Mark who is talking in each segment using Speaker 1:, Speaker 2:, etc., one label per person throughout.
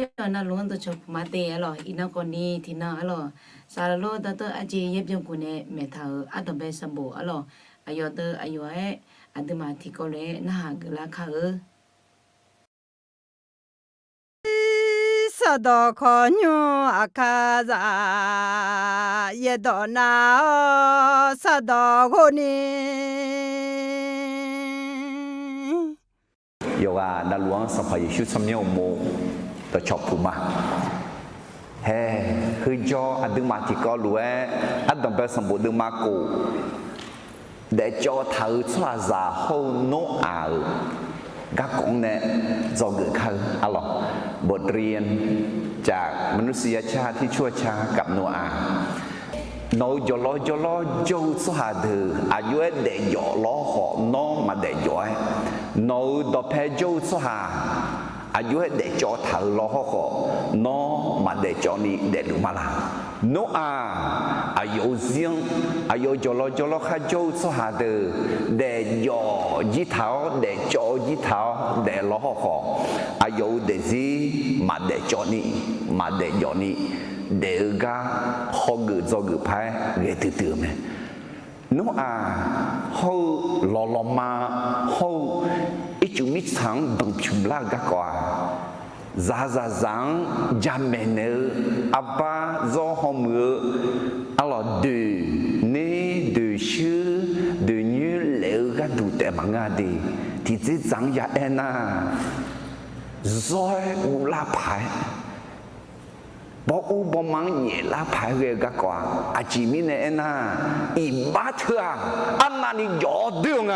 Speaker 1: ยวน่าล้วนตัวชอบมาเตะหรออีน่าคนนี้ที่น่าหรอสารโลตัวอาจีเย็บยงกุเนี่ยเมทาอัตเบสมบูหรออายอตัวอายุเออันตมาที่ก็เลยน่าเกล้าค่ะ
Speaker 2: สะดอกขอญูอาคาซาเยดอนาสะดอกคนนี้
Speaker 3: 有啊，那罗昂上也修什么么的巧谱嘛？嘿，คือจออันดึงมาที่ก็รู้อันต้องไปสมบูรณ์ดึงมากูเดี๋ยวจอเธอสละจะหูโนอาก็คงเนี่ยจะเกิดขึ้นอะไรบทเรียนจากมนุษยชาติที่ชั่วช้ากับโนอาน้อยย่อล้อย่อล้อจูสหาเธออายุเด็กย่อล้อหอน้องมาเด็กย่อยน้อยดอกเพชรจูสหาอายุเด็กจอทารล้อหอน้องมาเด็กจอนี่เด็กดูมาละโนอายุเสียงอายุย่อล้อข้าจูสหาเธอเด็กย่อยี่เท้าเด็กจอยี่เท้าเด็กล้อหออายุเด็กซีมาเด็กจอนี่มาเด็กย่อนี่เด็กก็หอเกิดจอเกิดพายเกิดตื่นไหมโนเขาหล่อมาเขาอีจุมิสังดังชุมลากกว่าจังจำเมเนออับบ้าจอหมืออะไรดูนี่ดูชื่อดูนี้เลี้ยก็ดูแต่บางทีที่จะจังยาเอ็น่าจอยอุลาพายบอกอุบมังเยลาพายเรียกกว่าอาจิมิเนน่าอีบาเถอะอันนั้นยอดดึง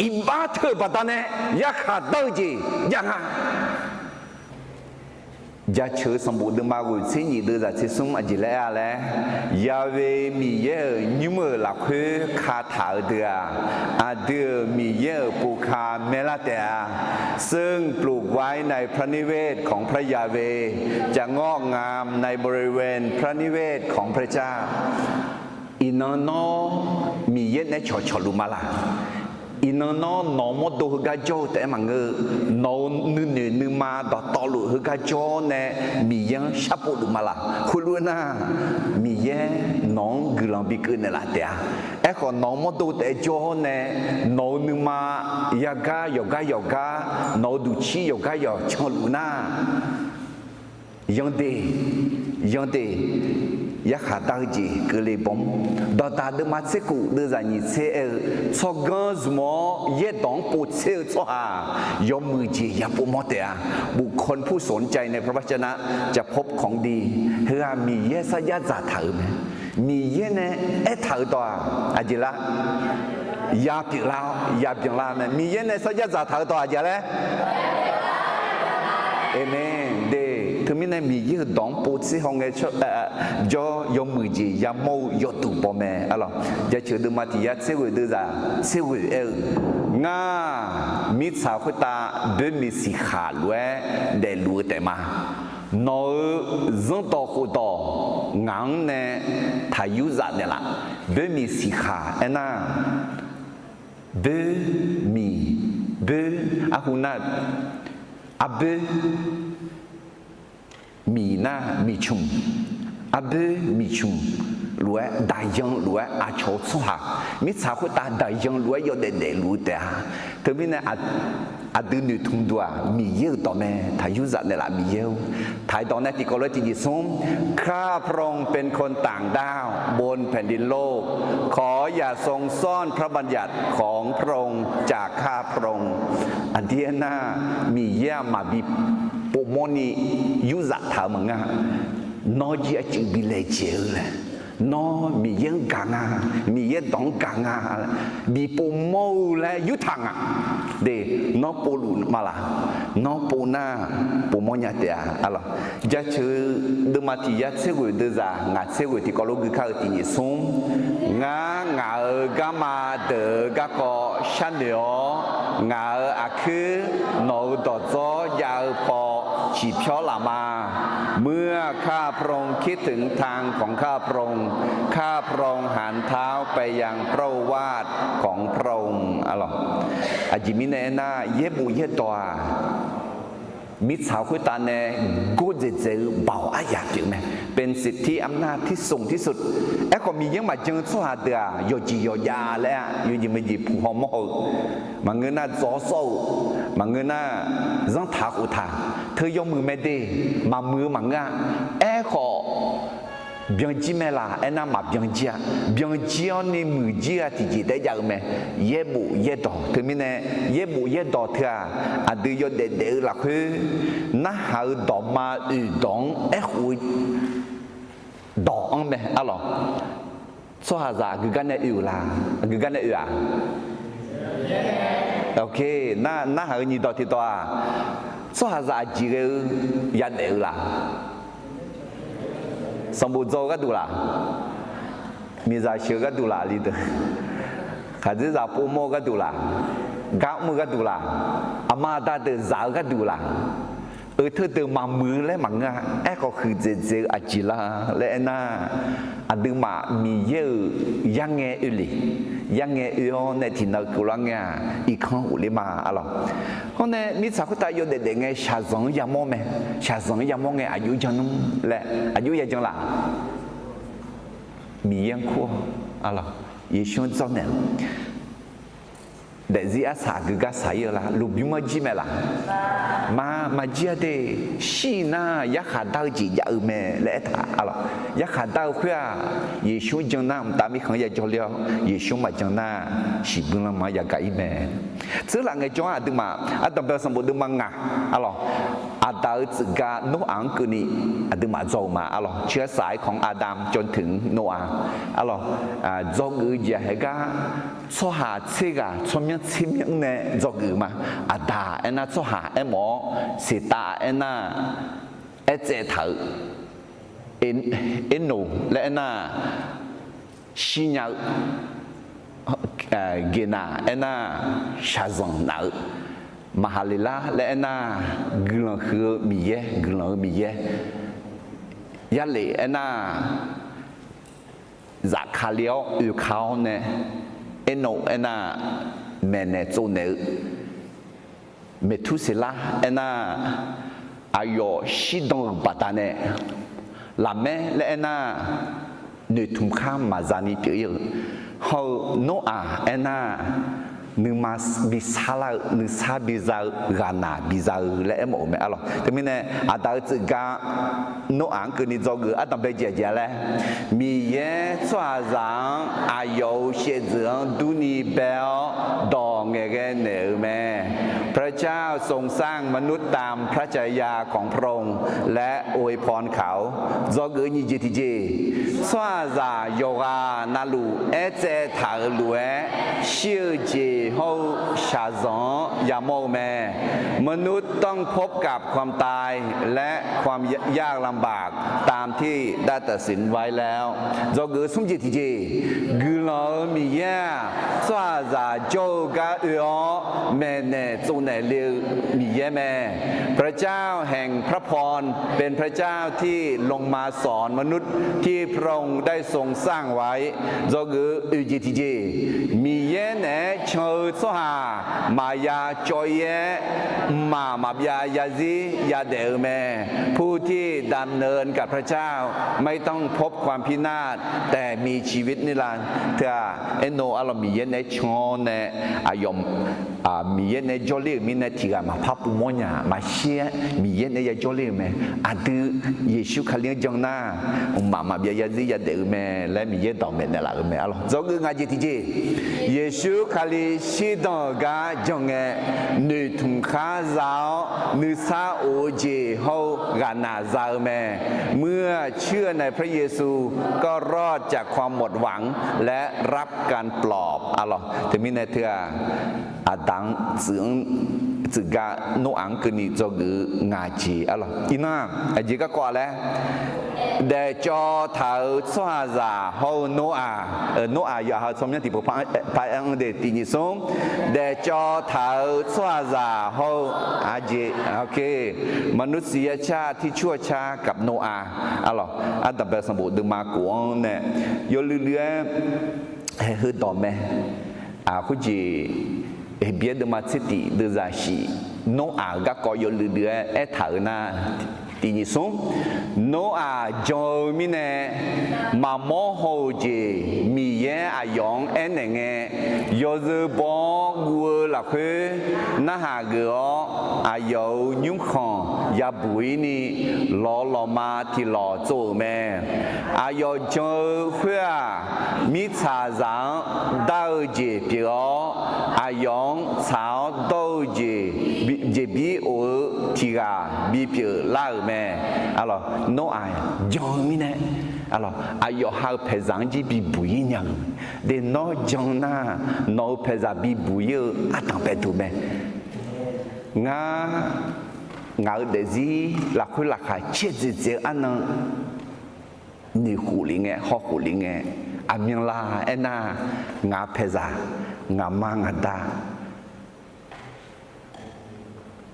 Speaker 3: อีบาเถอะปัตตานีอยากขาดตัวจียังไงยาเชื่อสมบูรณ์มากุศลยี่เดือดที่สมอจิเลอะไรยาเวมีเยอะนิมหลักคือคาถาเดืออาเดือมีเยอะปูคาเมลาเตอซึ่งปลูกไว้ในพระนิเวศของพระยาเวจะงอกงามในบริเวณพระนิเวศของพระเจ้าอินนอมีเยอะในชอลุมาลาอินนอนอมดดูฮกาโจแต่มังเงนอนึมาดอตอลุฮกาโจเนมียังชับปุลุมาละคุณรู้นะมีเยน้องกลังบิกเนละเตียขอนอมดดูแต่โจเนนอนึมายากานอดูชียากายชอลุนายังเดอยากหาตาจีก็เลยบอมดอตาเดมาเซกูเดจานิเซชอกันสมอเยดองปูเซชอหายอมมือจียาปูมอเตะบุคคลผู้สนใจในพระวจนะจะพบของดีเฮือมีเยสยาจาเถอไหมมีเยเนเถอตัวอาจิละยาปิลาไหมมีเยเนสยาจาเถอตัวอาจิละเอเมนเดคือมีในมีเยอะดองปูซีของเงชจอยมือจียาโมยตุปอมอะไรจะเชื่อดูมาที่ยัดเซวิดูจ้าเซวิงามิสาวตาเดินมีสีขาลเวเดลูแต่มาโนจังต่อขุดต่องานเนี่ยทายุจัดเนี่ยละเดินมีสีขาน่ะเบมีอาหุนัดอาเบมีหน้ามีชุมอาเบมีชุมรวยได้ยังรวยอาโชดสหามิสาวตาได้ยังรวยยอดเด่นรู้แต่ถึงมีเนี่ยอาดูนึกทุ่งดัวมีเยอะต่อแม่ทายุจัดเนี่ยละมีเยอะถ่ายตอนนี้ที่กอลติดิสมข้าพระองค์เป็นคนต่างดาวบนแผ่นดินโลกขออย่าทรงซ่อนพระบัญญัติของพระองค์จากข้าพระองค์อันที่น่ามีเยี่ยมาบิปมนี่ยุจัดถามมึงน้อยจะบิเลเจอเลยน้อมีเยังกังมีเยังต้องกังมีปมอและยุทังเดน้อปูลุมาละน้อปูนาปมอญาเตียอะไรจะเชื่อดูมาที่ยัดเสวยดูจ้างาเสวยที่กอลูกข้าวที่นี่ส่งงากามาเดกะก็ชันเดียวงาอาคือโนดอจอยาพอฉีเพียวละมาเมื่อข้าพระองค์คิดถึงทางของข้าพระองค์ข้าพระองค์หันเท้าไปยังพระวาทของพระองค์อะไรอาจิมิเนน่าเยบุเยตัว มิตรสาวคุยตาเน่กูจะเจอเบาอาอยากอยู่ไหมเป็นสิทธิอำนาจที่สูงที่สุดไอ้ก็มียังมาเจอสัวเดียโยจีโยยาแล้วอยู่ยังไม่หยิบผู้หอมหอมาเงินน่าจ่อโซ่มาเงินน่าจังทักอุทาเธอยกมือไม่ได้มามือมังอ่ะไอ้ก็bien dit mais là elle n'a pas bien dit on est mieux dit à ti d'ailleurs mais yebu yedo terminé yebu yedo thia à deux yo de la que na ha do ma u dong e hu do on mais alors so ha za gu gan ne u la gu gan ne u à ok na ha ni do ti to à so ha za ji ge ya de laสมบูรณ์โจก็ดูละมีใจเชื่อก็ดูละลีเดอร์ขาดจะปูโมก็ดูละก้าวมือก็ดูละอามาตาเดอร์สาวก็ดูละเธอเดินมามือและมังอ่ะก็คือเจอาจิลาและน่าดึงมามีเยอะยังไงอุลิยังไงในที่นักกุลังอ่ะอีกครั้งอุลิมาอะไรเพราะเนี่ยมีสักคนตายอยู่เด็กๆไงชาซงยามโมเมชาซงยามโมไงอายุจังนุ่มและอายุยังจังละมียังคู่อะไรยิ่งชวนเจ้าเนี่ยแต่ที่อาศัยก็กษัตริย์ละลูกบิมาจีเมล่ะมาจีเดชีน่าอยากหาดาวจีอยากเมล่ะท่าอะไรอยากหาดาวเพื่อยิ่งชวนจังน้ำตามีของอยากจะเลี้ยวยิ่งชวนมาจังน้าสิบุญละมาอยากไก่เมซึ่งหลังไอ้จ้าดึงมาต้องเป็นสมบูรณ์ดึงมางะอะไรอาดาวจึงกาโนอังกุนีดึงมาโจมาอะไรเชื้อสายของอาดัมจนถึงโนอาอะไรโจกือจะให้กาสหาเชกาชมยังชิมยังเนี่ยโจกือมาอาดาเอ็น่าสหาเอ็มอสิตาเอ็น่าเอเจเถอเอ็นโนและเอ็น่าชิญาเกน่าเอ็น่าชาซังนามาฮาลิลาและน่ากลังคือมีเยกลังมีเยยาเลน่าจากขาเลี้ยวอยู่เขาเนี่ยโนน่าเมเนโซเนเมทุสิลาน่าอายอชิดงบัตาเนี่ยลาเมและน่าเนทุมข้ามมาจานิเปียเขาโนอาน่านึกมาบิซาลานึกซาบิซาลานาบิซาและเอ็มโอเมอะไรแต่ไม่เนี่ยอาดาจึงกาโนอังคือนิจกุอาต้องไปเจเจเลยมีเยสวาจังอายุเสียจังดูนีเบลดองเงเนอเมพระเจ้าทรงสร้างมนุษย์ตามพระฉายาของพระองค์และอวยพรเขาจกุนิจิติเจสวาจาโยกานาลูเอเจถาลูเอชื่อเจเขาชาซองยาโมแมมนุษย์ต้องพบกับความตายและความยากลำบากตามที่ได้ตัดสินไว้แล้วจกือสมจิตที่จีกุลามีเยสวาจาโจกาอุอเมเนจูเนเลีมีเยแมพระเจ้าแห่งพระพรเป็นพระเจ้าที่ลงมาสอนมนุษย์ที่พระองค์ได้ทรงสร้างไว้จกืออุจิตที่จีมีเยเนเชสหามายาจอยเยมาบยายาซียาเดอเมผู้ที่ดำเนินกับพระเจ้าไม่ต้องพบความพินาศแต่มีชีวิตนิรันดร์เถอะเอ็นโนอารมีเยนในชอนในอายมมีเยนในจอลีมีในที่มาพับมอนยามาเชียมีเยนในจอลีเมอาดูเยซูคาเลียจังนามาบยาซียาเดอเมและมีเยนต่อเมในหลักเมอะไรจงกึ่งอาจิตจีเยซูคาลีชีดองกาจงเงนึทุมข้าเจ้านึซาโอเจเฮากานาซาเมเมื่อเชื่อในพระเยซูก็รอดจากความหมดหวังและรับการปลอบอะไรถึงมีในเถื่ออาดังจึงกาโนอังคือนี่จกืองาจีอะไรอีน่าไอ้จีก็กว่าแล้วเดจอเท้าสวาจาเฮาโนอาอย่าหาสมยันติปุพพายอังเดตินิสมเดจอเท้าสวาจาเฮาอาเจโอเคมนุษยชาติที่ชั่วช้ากับโนอาอะไรอันดับสมบูรณ์ดึงมากวงเนี่ยยเรื่อยๆคือต่อแม่คุณจีเบียดมาสิติเดือดสี โนอาก็ก็อยู่เรือเอถานะทีนี้ส่งโนอาจอมีเนมาโมโฮเจมีเยอายองเอ็นเงยอซบองวัวหลักเฮน่าหาเกออายอยุ่งขอยาบุยนี่รอมาที่รอโจแม่อายอเจอเพื่อมีชาจังดาวเจเปียวอายองสาวดาวเจบีโอที่กาบีเปียวลาแม่alors no ai jomine alors ayo ha pezanji bi buyinya de no jona no peza bi buye atampe to be nga dezi la khula kha cheze anan ni khulinge ho khulinge amyang la ena nga peza nga manga da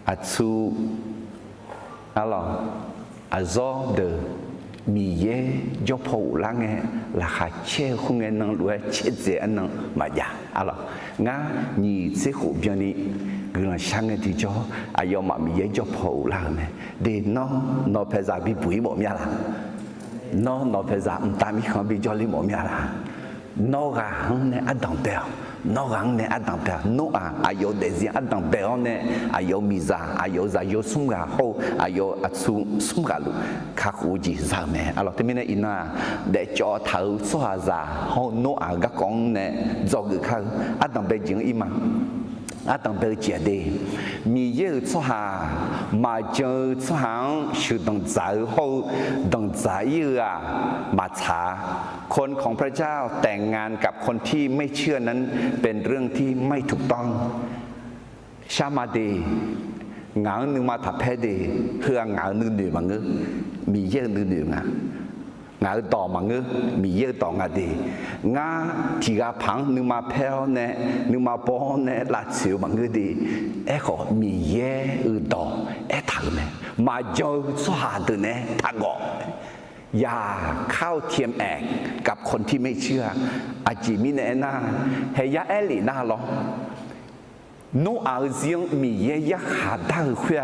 Speaker 3: atsu alors azor de miye jopo lange la kha che khunge nang lue che ze anang ma ya alors nga ni se khu bien ni glan change ti jo ayo ma miye jopo la me de no peza bi bui mo mya la no peza mta mi khan bi jo li mo mya la no ga hang ne adang pe no gang ne adang pe no ayo desi adang pe ne ayo miza ayo za yo sunga ho ayo atsu sunga lu kha khu ji za me alors te mine ina de cho thau so za ho no ga kong ne zo ge kha adang pe jing ima adang pe jie de mi ye so ha ma je so hang shu dong zai ho dong zai yeมาชาคนของพระเจ้าแต่งงานกับคนที่ไม่เชื่อนั้นเป็นเรื่องที่ไม่ถูกต้องชามาดีงานนึงมาถับแพ้ดีเพื่องานนึงหนึ่งมังเงมีเยอะนึงหนึ่งงานต่อมังเงมีเยอะต่องานดีงาที่กาพังนึงมาแพ้เนี่ยนึงมาป้อนเนี่ยลาดเสียวมังเงดีเอ้ขอมีเยอะต่อเอ้ถังเนี่ยมาเจอสวาตัวเนี่ยถังก่ออย่าเข้าเทียมแอกกับคนที่ไม่เชื่ออาจิมิเนนาเฮียเอลีน่าหรอโนอาเซียงมีเยยหาดาวเขีย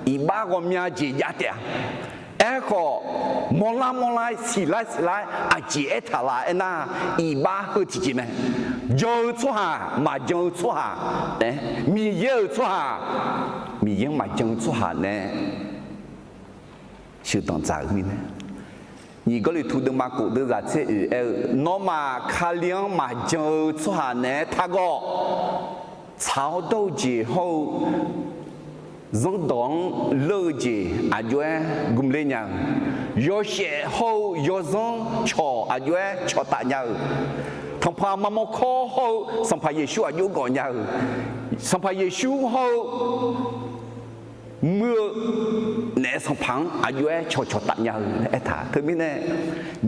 Speaker 3: อีบ้าก็มีอาจิยาเดียเอโคมลาสิไลอาจิเอทาลาเอนาอีบ้าก็ที่จิเมโยชัวมาโยชัวเนี่ยมีเยชัวมีเยมาโยชัวเนี่ยชื่อต้องจากมิเน你嗰里土的嘛古的在这诺嘛卡良嘛就出下呢，他个草豆节后，人当乐节阿月咁嘞样，有些后有人错阿月错大样，同怕妈妈考后，上怕耶稣阿有个样，上怕耶稣后。เมื่อเนสพังอายุชดตัดยาวเอถาเธอไม่แน่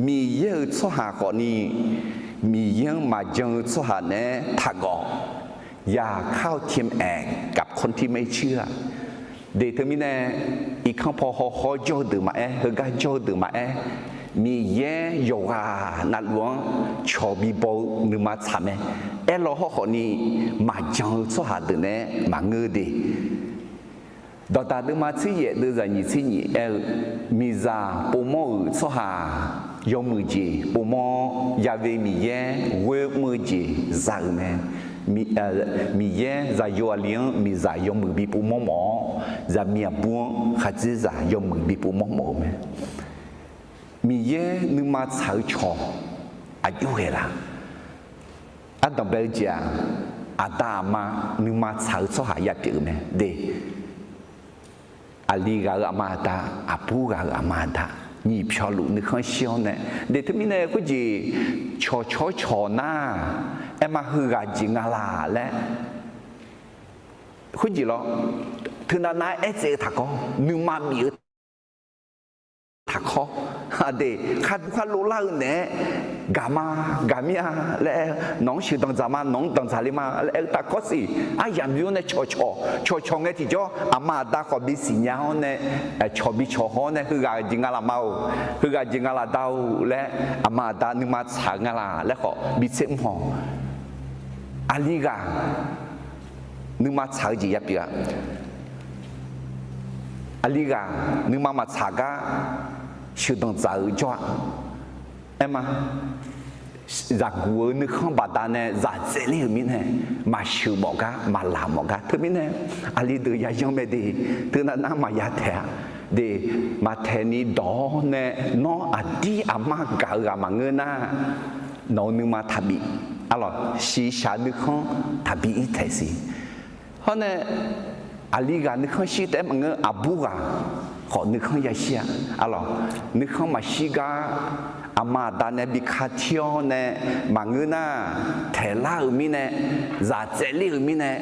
Speaker 3: มีเยอะสหาก่อนนี้มีเยอะมาเจอสหาเนทากออย่าเข้าเทียมแอกกับคนที่ไม่เชื่อเดี๋ยวเธอไม่แน่อีกครั้งพอขอโจดือมาเฮก็โจดือมามีเยอะโยกานัดหลวงชอบีโบนึมาทำเราขอนี้มาเจอสหาเดเนมาเงือดีดอตาดึมาชี้เยดึจะยี่ชี้ยี่มีซาปูโมสหายอมือจีปูโมยาเวมีเยเวมือจีซาเมมีเยซายอเลียงมีซายอมือบีปูโมหมอซามีอาบัวขัดจีซายอมือบีปูโมหมอเมมีเยนึมาสาวชออายุเฮล่ะอันต่อไปจ้าอาตามานึมาสาวสหายาเปียเมเดอาลีกาอามาตาอาปูกาอามาตานี่พิชลุนึกข้างเชียวเนี่ยเดี๋ยวที่มีเนี่ยก็จีชอหน้ามาฮือกาจิงาลาและคุณจีล้อถึงนั้นเอเจทักก็นึกมามีทักข้อเดี๋ยวขัดรู้เล่าเนี่ยกามีและน้องชื่อตังจามาน้องตังซาลิมาและตาก็สิยามอยู่เนี่ยชอเนี่ยที่จ่ออามาตาขอบิสิญญาเนี่ยชอบิชอฮเนี่ยคือกาจิงาลาเมาคือกาจิงาลาดาวและอามาตานึกมาฉางาลาและขอบิเซมหองอาลีกานึกมาฉางจียับเปีย阿里个你妈妈查个修动早抓，哎嘛。ra cua nước không bà ta nè ra dễ liều mình nè mà sửa bỏ cả mà làm bỏ cả thứ mình nè ali từ nhà trong mẹ đi từ nó mà nhà thẻ để mà thẻ ní đó nè nó đi mà cả mà ngơ na nó nhưng mà thà bị alors si sa nước không thà bị ít thế gì hôm nay ali ga nước không si thế mà ngơ abu ga họ nước không ya si alors nước không mà si ga ama ta ne bị khát thiếu ne mà ngư na thể la ở mi ne giả chế li ở mi ne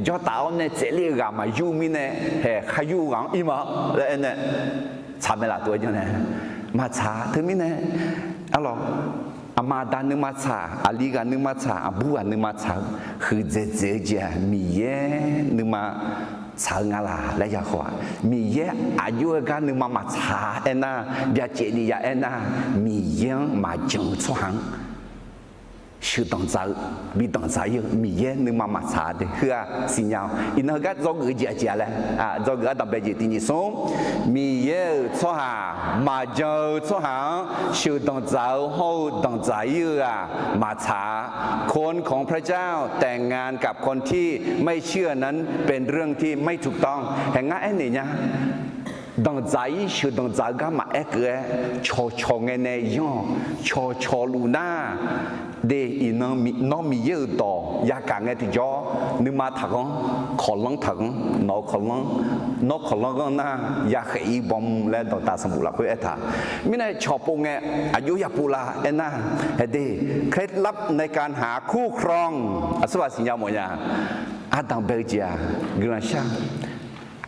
Speaker 3: cho tao ne chế li gà mà yu mi ne khai yu gắng im mà lại ne trả mấy là tuổi cho ne mà trả thứ mi ne alo ama ta nước mà trả ali gà nước mà trả abu gà nước mà trảคือdễ mi ye nước mà查我啦，来呀话，米耶阿有个你妈妈查的呐，别接你呀的呐，米耶嘛就出行，是当早，比当早有米耶你妈妈查的，是啊，是鸟，因那个做个姐姐嘞，啊，做个特别姐弟你说，米耶出行嘛就出行，是当早好当早有啊，มา查คนของพระเจ้าแต่งงานกับคนที่ไม่เชื่อนั้นเป็นเรื่องที่ไม่ถูกต้องแห่งงั้นนี่เนี่ยดังใจชื่อดังใจก็มาเกะชอเงเนยองชอลูน่าเดอีน้องมีเยอะต่อยากางเงที่จ่อนึกมาถังขอลังถังนอขอลังนกขอลังก็น่าอยากให้บอมและต่อตาสมุนละคุยเอท่าไม่ได้ชอบปงเงอายุยาปูลาเอ็น่าเฮดีเคล็ดลับในการหาคู่ครองสวัสดิ์ยามวยาอาดังเบลเจียกรันชา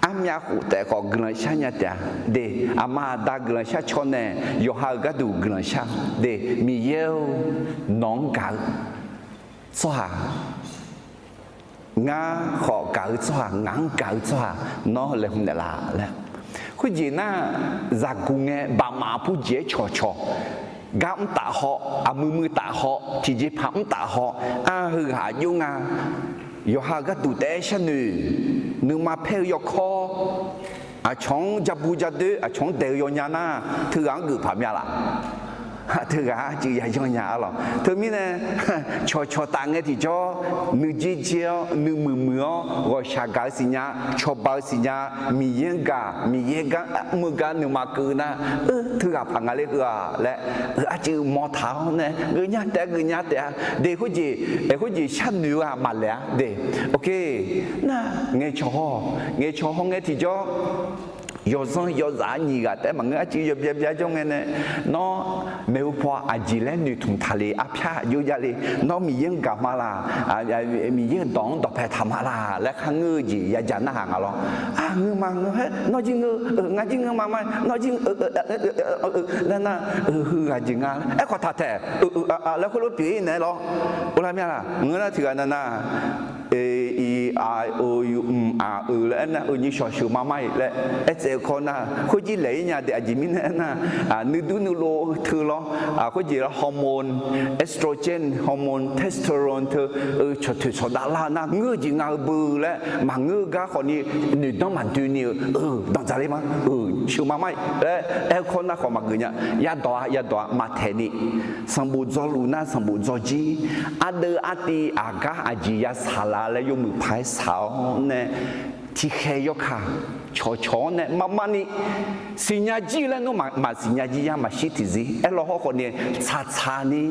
Speaker 3: อามีหูแต่ก็กลันชาเนี่ยเดียเดอามาดากลันชาชนเนี่ยยอฮาก็ดูกลันชาเดมีเยวน้องเก่าสวางาขอเก่าสวางางเก่าสวาน้อเลยหุ่นเดล่าแล้วคุณจีน่าจากกุงเงบามาผู้เจ้าชอกำตาหอมือตาหอที่จีพัมตาหอหือหายุงยอฮาก็ดูแต่ฉันนึกมาเพลยคอช่องจับบูจัดดื้อช่องเดียวยานาถืออังกือพามีละถืออ่ะจีใหญ่ยองยาหรอถือมีเนี่ยชอตังเงที่จ่อนึกจีเจียวนึกมือก็ชากาสิญาชอบบาสิญามีเยงกามือกานึกมากือนะถืออ่ะพังอะไรก็และอาจจะมอเท้าเนี่ยเงี้ยแต่เด็กคุณจีฉันนึกอ่ะมาแล้วเด็กโอเคน่ะเงี้ยชอเงี้ยที่จ่อยอซังยอซานีกะแต่มันก็จีเบียจงเนี่ยน้อเมื่อพออาจีเล่นอยู่ทุ่งทะเลอาพยาอยู่ยาเลยน้อมียังกลับมาละมียังดองดอกแพทำมาละและข้างเงยจียาจันน่าห่างอะไรเงยมาเงยน้อจิงเงยงาจิงเงยมาน้อจิงแล้วน่ะคืองาจิงงาขอทัดแท้แล้วคนรู้ปีเนี่ยหรออะไรไม่ล่ะเงยน่ะถือกันน่ะA-E-I-O-Uแล้วนะนี่ชอชูมาไม่และเจ้าคนน่ะคุณจีเลยเนี่ยเดี๋ยวจีมินน่ะนึโลเธอหรอคุณจีฮอร์โมนเอสโตรเจนฮอร์โมนเทสโทสเตอโรนเธอชดดารานะเงือจีงาบือและมาเงือกาคนนี้นึกต้องมันดูนี่ต้องจ่ายมั้งชูมาไม่และคนน่ะของมาเงืเนี่ยยาตัวมาเทนี่สมบูรณ์จอลูน่าสมบูรณ์จอจีอาตีอากาอาจียาสาลาและยมือพายสาวเนี่ยที่เคยค่ะชอเนี่ยมานี่สิญญาจีแล้วนู้มาสิญญาจียามาชิติซีเราคนนี้ชานี่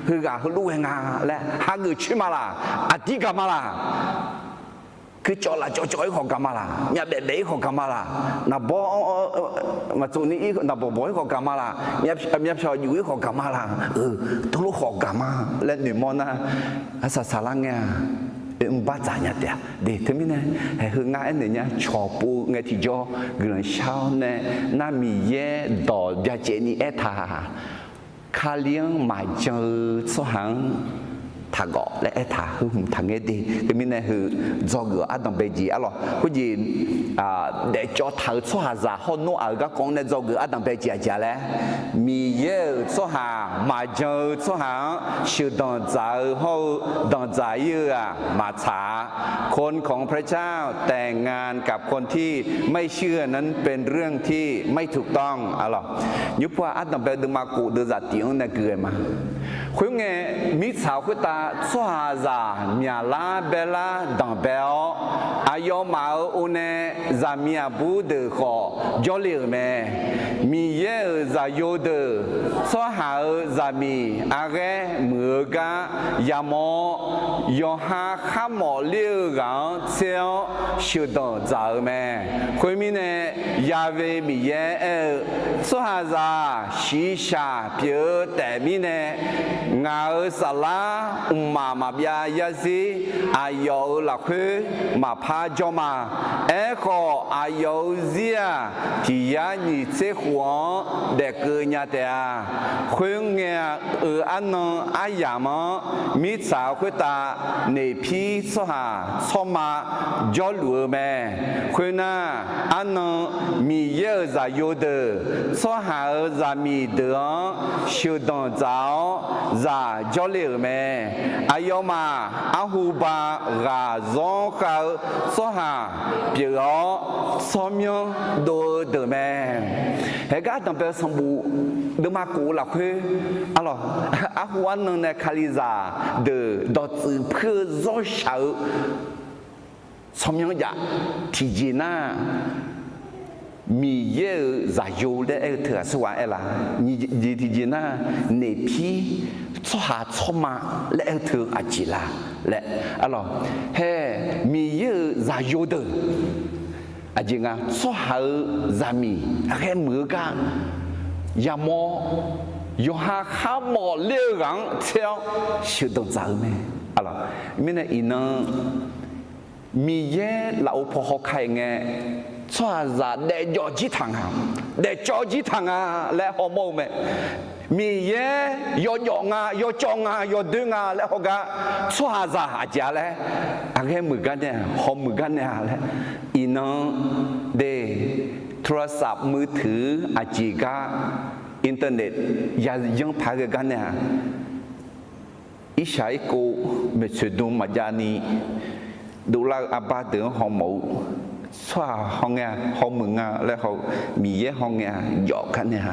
Speaker 3: คือกะรู้เองและหาเกิดขึ้นมาละอดีกามาละคือจอยของกามาละเนี่ยเด็กของกามาละนับบ่มาตัวนี้นับบ่ของกามาละเนี่ยชอบอยู่ของกามาละทุกของกามาและหนึ่งมอนะอาสาสาลังเนี่ยบ้าจ่ายเนี่ยเดี๋ยวถึงนี่นะคืองานเนี่ยชอบปูเงี้ยที่จ่อเรื่องเช้าเนี่ยน่ามีเย่ดอกยาเจนี่เอท่าคาเลี้ยงมาเจอสหัง Hãy subscribe cho kênh Ghiền Mì Gõ để không bỏ lỡ những video hấp dẫn
Speaker 2: เ
Speaker 3: Hãy subscribe cho kênh Ghiền Mì Gõ để không bỏ lỡ những video hấp dẫn
Speaker 2: คาเลี้ยงหมายเจอสหัง
Speaker 3: thà gõ lẽ thà hưng thằng nghe đi thì mình này hư do gỡ ăn đồng bề gì à lo cái gì để cho thằng số hà già họ nô ở các con này do gỡ ăn đồng bề gì à lẽ mi ye số hà mà giờ số hà sự đồng giải họ đồng giải như mà trảคนของพระเจ้าแต่งงานกับคนที่ไม่เชื่อนั้นเป็นเรื่องที่ไม่ถูกต้องอะหรอยุบว่าอัดนำไปดึงมากูดึงจัดตีนในเกลือมาคุยไงมิสาวคุยตาสวาจาเมียลาเบลาดังเบลอายมาอุเนจามีบูเดขอจอลิเมมีเยจาโยเดสวหาจามีอะไรเมื่อกายามอยหาข้ามอเลี้ยงเซียวชิดงจาเมคุยมีเนยาเวมีเยสวหาจาชีชาเปียแต่มีเนงาสลามาบยายาซีอายอลักมาพาจอมาขออายอเซียที่ยานิเซหัวเด็กเกญาเตะคุยเงียอันนอายามมิสาวคุยตาในพี่สหาสมาจอลัวแม่คุยน่าอันนมีเยอะจะโยเดสหาจะมีเดือชิวดงเจ้าจะจอลิเมอายมาอาหูบากาจงเขาสหาเปียสมยโดเดเมเฮกาตั้งเป็นสมบูเดมากูหลักคืออะไรอาหูอันนึงในคาลิซาเดดอจืเพื่อรอเช้าสมยอยากที่จีน่ามีเยอะจะอยู่ได้เถอะสวายละนี่ที่จีน่าในพี่สหาสมาและเธออาจิลาและอะไรเฮ้มีเยอะจะอยู่เด้ออาจิงาสหาจะมีแค่มือกันยามอยหาข้ามอเลี้ยงเที่ยวชิดงจาไหมอะไรไม่ได้อินมีเยอะเราพอเขาใครไงสวาจาเดจอจิทังอ่ะเดจอจิทังอ่ะและฮอร์โมนมีเยยอยองอ่ะยอจองอ่ะยอดึงอ่ะและฮอกะสวาจาอาจารย์และอะไรเหมือนกันเนี่ยฮอมเหมือนกันเนี่ยและอีน้องเดโทรศัพท์มือถืออาจิกาอินเทอร์เน็ตยังพากันเนี่ยอิชายกูไม่ช่วยดูมาจานีดูแลอาบาเดือฮอร์โมนสว่าห้องเงี้ยห้องมึงอ่ะแล้วเขามีเยอะห้องเงี้ยหยอกกันเนี่ย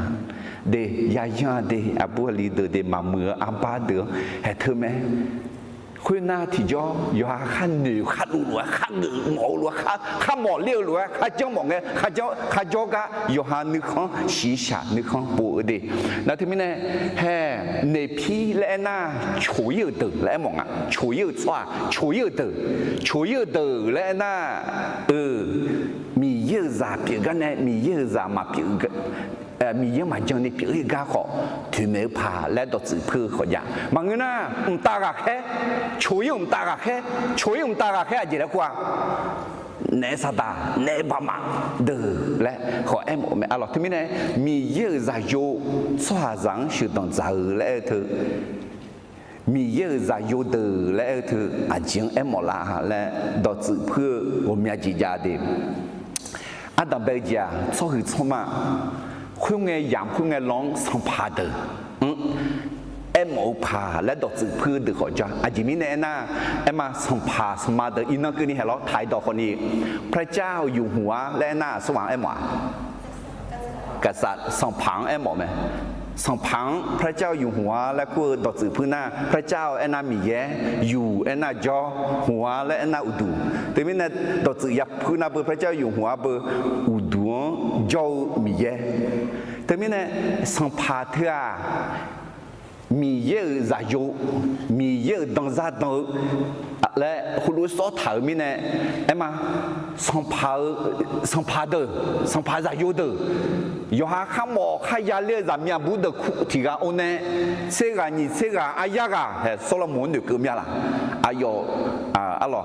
Speaker 3: เดยายาเดอาบัวลีเดมาเมืออาบาเดือเห็นเธอไหมคุยหน้าที่ย่อย่าขันหนูขันรัวขันหนูหมอรัวขันหมอเลี้ยวรัวขันเจ้าหมอเงี้ยขันเจ้ากะย่านึกของศีรษะนึกของปูเดแล้วที่นี่เฮ้ในพี่และหน้าช่วยเดือและหมองอ่ะช่วยสว่าช่วยเดือและหน้ามีเยอะจะเปลี่ยนกันเนี่ยมีเยอะจะมาเปลี่ยนกันมีเยอะมาจังในเปลี่ยนกันเขาถึงแม้พาและดอกจืดเพื่อเขาอย่างบางเงินน่ะตากะแค่ช่วยตากะแค่ช่วยตากะแค่อะไรแล้วกว่าเนสตาเนบามาเดอและขอโมอะไรที่นี่มีเยอะจะโยสวาจังสุดต่างจากและเธอมีเยอะจะโยเดอและเธออาจจะโมลาและดอกจืดเพื่อผมอยากจีจาเดอาดัมเบจาชอบชอบมาคุยไงยามคุยไงร้องสัมภาษณ์โมพาและดอกจืดเพื่อเดือดจ้าอาจิมิเนน่ามาสัมภาษณ์มาเดอินนักนี่เหรอถ่ายดอกคนนี้พระเจ้าอยู่หัวและหน้าสว่างหมากษัตริย์สัมพังหมอไหมสัมพังพระเจ้าอยู่หัวและก็ดอกจืดพื้นหน้าพระเจ้าน่ามีแย่อยู่น่าจอหัวและน่าอุดูแต่ไม่น่าดอกจืดยับพื้นหน้าพระเจ้าอยู่หัวเบอร์อุดูจอมีแย่แต่ไม่น่าสัมภาษณ์เถอะมีเยอะจะโยมีเยอะดังซาโตและคุณรู้สอถามมิเน่มาสัมภาษณ์จะโยเดอยหาข้ามอข้ายาเลี้ยจะมีบุตรที่กาโอเน่เสกานี่เสกาอายากาเฮ้โซโลมอนเดือดเกี่ยละอายอะไร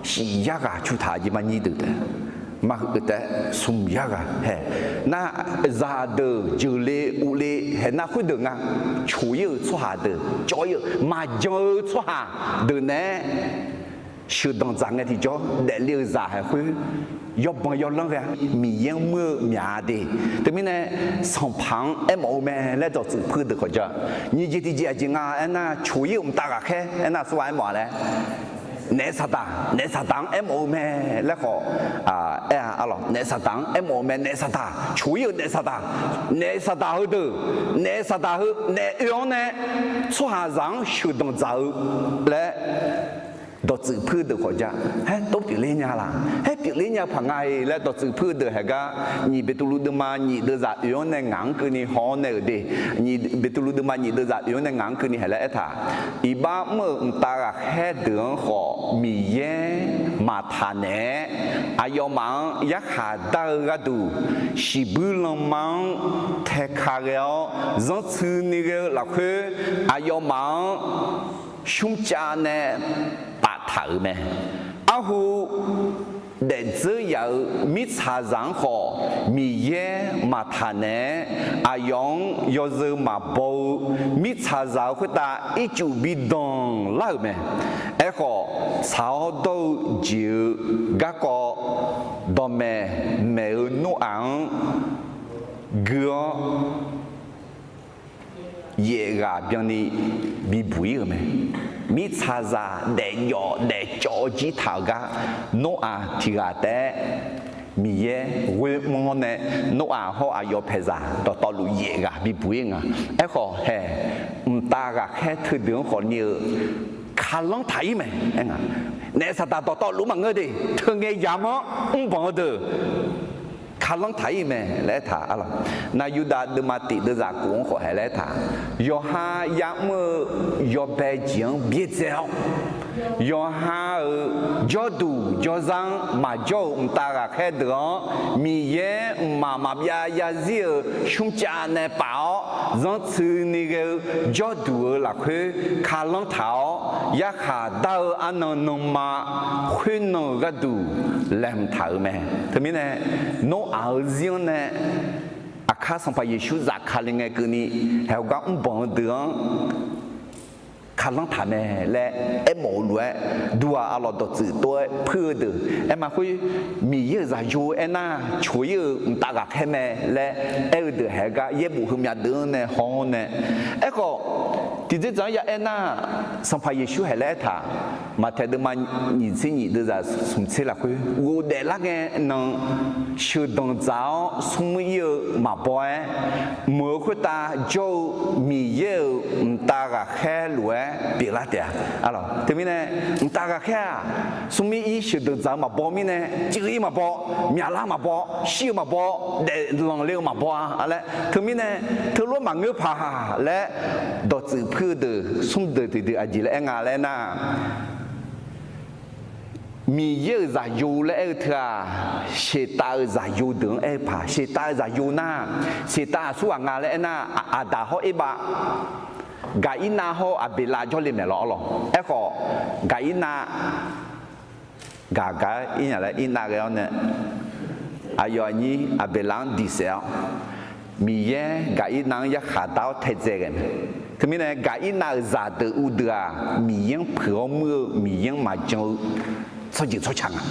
Speaker 3: สียากาชุดท้ายมันยี่เดือด mà người ta sum ya ga he na za de ju le u le he na khu de nga chu yu chu ha de cho yu ma jo chu ha de ne sự đồng dạng này thì cho để liều giả hay khứ do bằng do lăng ra mì yên mưa nhà đi thế mình này sòng phẳng em ôm mẹ lại cho tự phơi được khỏi chưa như vậy thì chỉ nga anh na chủ yếu ta cả khe anh na số ai mà đấy nè sa tang em ôm mẹ lại họ alo nè sa tang em ôm mẹ nè sa ta chủ yếu nè sa ta hư nè yếu nè số hàng rằng sự đồng dạng lại đó tự phơi được khỏi cha, hết tốt việc lên nhà là, hết việc lên nhà phẳng ngày là đó tự phơi được hay cả, nhị bê tu lu đâm mà nhị đưa ra yếu này ngang cái này họ này ở đây, nhị bê tu lu đâm mà nhị đưa ra yếu này ngang cái này hay là thà, ý ba mơ ta là hết đường họ mì ye mà thà nè, ai yêu mang yak hà đau cái đủ, si bự lòng mang thế khá gạo, giống như này là khơi, ai yêu mang sung cha nè bát thử mẹ, hu để giữ yếu mít hà giang họ mì ye mà thà nè, yong yo giữ mà bầu mít hà giang của ta ít chịu bị đòn lại mẹ, họ sao đâu chịu gác có đòn mẹ mẹ nấu ăn gỡ ye gà biang ni bị bụi rồi mẹ mi cha ra để nhỏ để cho chỉ thảo gà nô thì gà té mi ye quê mong nè nô họ yo phê ra to lu ye gà bị bụi ngà ấy họ hè ta gà khé thứ đường họ như khá lăng thấy mẹ anh à nè sao ta to lu mà ngơi đi thường nghe giảm á bỏ được khá lăng thấy mẹ lẽ thả à na yuda de mati de za cũng khó hay lẽ thả yo ha ya mơ yo bé giang biết sao yo ha yo du yo zang mà yo ta ga khai được mi ye mà ya zia chung cha ne bảo rằng thứ này cái yo du là khá lăng tháo ya khá đau anh nông mà khuyên nó cái du làm thảo mẹ thế mình này nó ở riêng này khá xong phải Giêsu giặc khá lên ngay cái này heo gạo bỏng đường khá lăng thả mẹ là em mổ lúa đua à lọt tự tôi phơi được em mà khơi mì giờ ra vô em na chuối giờ ta gặp em mẹ là em được heo gạo em bù hương nhà đường này hòn này em có thì这种呀，那上派耶稣还来他，嘛他的嘛年轻人都在从此来回，我的那个能修动早，从有嘛包哎，莫会打就米有打个海路哎，别拉的，啊咯，对面呢，打个海啊，从米一修动早嘛包米呢，这个嘛包，米拉嘛包，西嘛包，的浪流嘛包啊嘞，对面呢，头罗嘛牛爬嘞，到自phơi được xung được thì anh chỉ là anh à lên na mi giờ giả dụ là em thà sẽ ta giả dụ đường em phá sẽ ta giả dụ na sẽ ta số anh à lên na đã họ em ba gai na họ à bị la cho lên mẹ lọ lọ em họ gai na gà in là in na cái này ayo ni à bị lang đi sao mi ye gai na ya khá đau thế cái thế mình này gai na giả từ u đưa mi yang phở mưa mi yang mà châu sao chỉ sao chẳng à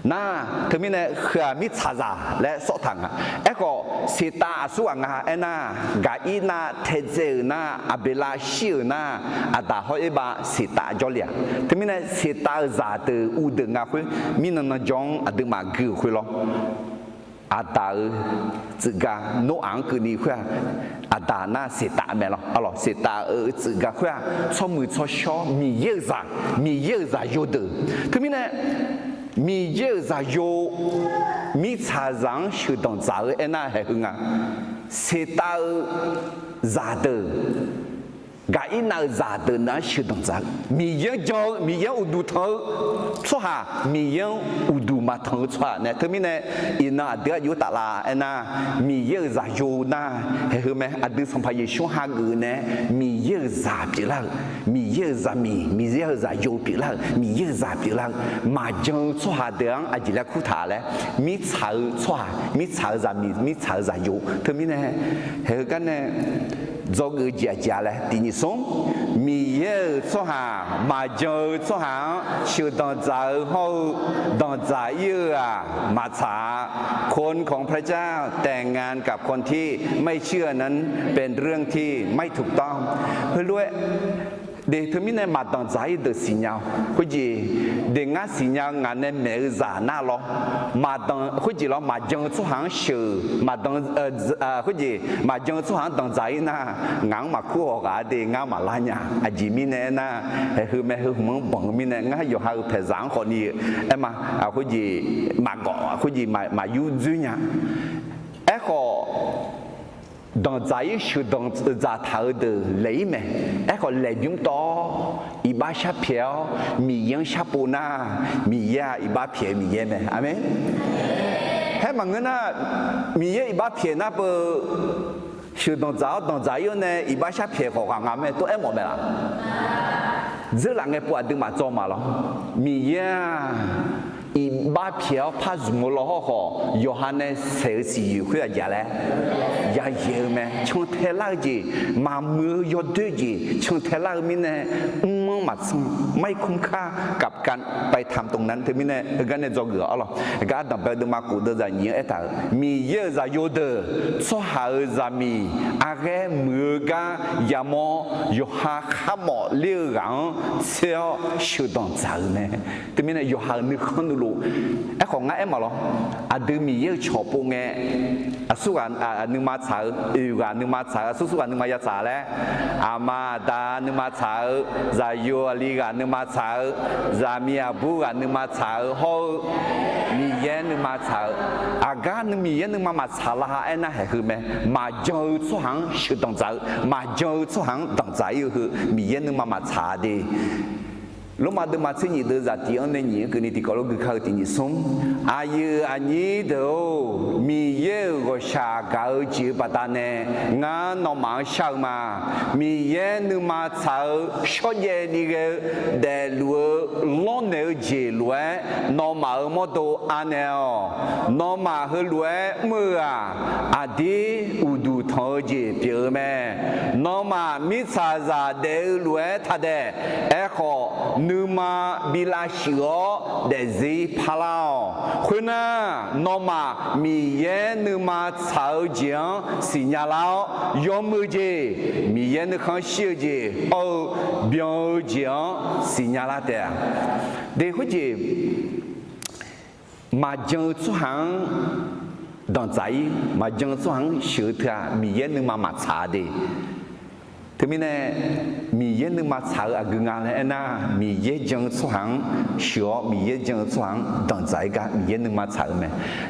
Speaker 3: na thế mình này khờ mi cha ra lại sao thằng à ấy có sĩ ta số anh à na gai na thế giới na abela siêu na ada hỏi ba sĩ ta cho liền thế mình này sĩ ta giả từ u đưa ngà khơi mình nó giống ada mà gửi khơi lo ada tự ga nấu ăn cứ đi khơi ada na sĩ ta mẹ lo alo sĩ ta tự ga khơi cho mười cho xó mi dễ ra yêu được thế mình này mi dễ ra yêu mi cha rằng sự đồng giá ở na hay không à sĩ ta giả được กาอินาซาเดนะชื่อดังจากมีเยอะจอมีเยอะอุดูเธอชัวหามีเยอะอุดูมาเธอชัวเนี่ยเธอมีเนี่ยอินาเดียอยู่ตลาดนะมีเยอะซาโยนะเห็นไหมอดีตสัมภาระช่วงหาเงินเนี่ยมีเยอะซาปีละมีเยอะซามีเยอะซาโยปีละมีเยอะซาปีละมาจังชัวหาเดียงอาจิละคู่ถาเลยมีชาชัวมีชาซามีชาซาโยเธอมีเนี่ยเห็นกันเนี่ย做个姐姐嘞，第二种，米业做下，麻将做下，就当在后当在有啊มาฉาคนของพระเจ้าแต่งงานกับคนที่ไม่เชื่อนั้นเป็นเรื่องที่ไม่ถูกต้องเพื่อด้วยเดี๋ยวที่มีในมาตั้งใจเดือดสิญญาคุณจีเดี๋ยวงานสิญญางานในเมื่อจาน่าหรอมาตั้งคุณจีเรามาจังสุหังเชื่อมาตั้งคุณจีมาจังสุหังตั้งใจนะงานมาคู่กันเดี๋ยวงานมาล้านยาอาจีมีเนี่ยนะเฮ้ยแม่เฮ้ยมึงบังมีเนี่ยงานอยู่หาเพจางคนนี้เอ็มมาคุณจีมาก่อคุณจีมาอยู่จุนยาเอ้ก็dans zaï je dans zathao de lấy mais est qu'on les bien to iba chapel mi yang chapona mi ya iba pie mi ye mais amen hay mà người na mi ye iba pie na bơ je dans zaï ne iba chapel ko nga me to em mo me la giờ là nghe bữa đừng mà cho mà lo mi yaอีบ้าเพียวพัดมุลห่อโยฮันเนสเซลซีอยู่คืออะไรล่ะยาเยอะไหมช่วงเทล่าจีมามือยอดด้วยจีช่วงเทล่ามิเนี่ยมั่งมัดไม่คุ้มค่ากับการไปทำตรงนั้นเธอมิเนี่ยกันเนี่ยจอกเหรอหรอการดับเบิลมากูเดอร์จะยิ่งเอตามีเยอะจะโยเดอร์ส่วนหาจะมีอะไรมือกันยามโยฮาข้ามเลี้ยงเสียชุดต่างจากเนี่ยเธอมิเนี่ยโยฮานึกคนดูไอ้ของง่ายมาหรออาดูมีเยอะชอบปงเงอาสุกันนึกมาฉากันนึกมาฉาสุกันนึกมายาฉาแล้วอามาดานึกมาฉาใจโยลีกันนึกมาฉาใจมีอาบุกันนึกมาฉาฮอมีเย็นนึกมาฉาอาการนึกมีเย็นนึกมาฉาละไอ้นั่นเหรอคือไหมมาเจอสุหังชุดต่างใจมาเจอสุหังต่างใจคือมีเย็นนึกมาฉาดีลงมาดูมาเช่นนี้เดือดจัดที่อันนี้คือนี่ที่เขาลูกเขาที่นี่ส่งอายุอันนี้เดียวมีเยอะกว่าชาเก่าจีบตาเนงานน้องมาเช่ามามีเยอะนึกมาเช่าชดเยนี่ก็เดลัวล้นเนื้อจีลัวน้องมาเอาหมดตัวอันเดียวน้องมาให้ลัวเมื่ออดีอุดูทอจีเปียแม่น้องมามิซาซาเดลัวทัดเดเอโคนูมาบิลาชิโอเดซีพาลาวคุณน่ะน้องมามีเย็นนูมาชาวจีนสิญญาลาวยอมมือจีมีเย็นนูขังเชื่อจีโอ้เบียวจีนสิญญาลาเดียเดี๋ยวจีมาจังสุหังดังใจมาจังสุหังเชื่อเถอะมีเย็นนูมาชาดีที่มีเนี่ยมีเย็นนึกมาฉาอากุงานเลยนะมีเย็นจังสุหังเชื่อมีเย็นจังสุหังตั้งใจกันมีเย็นนึกมาฉาไหม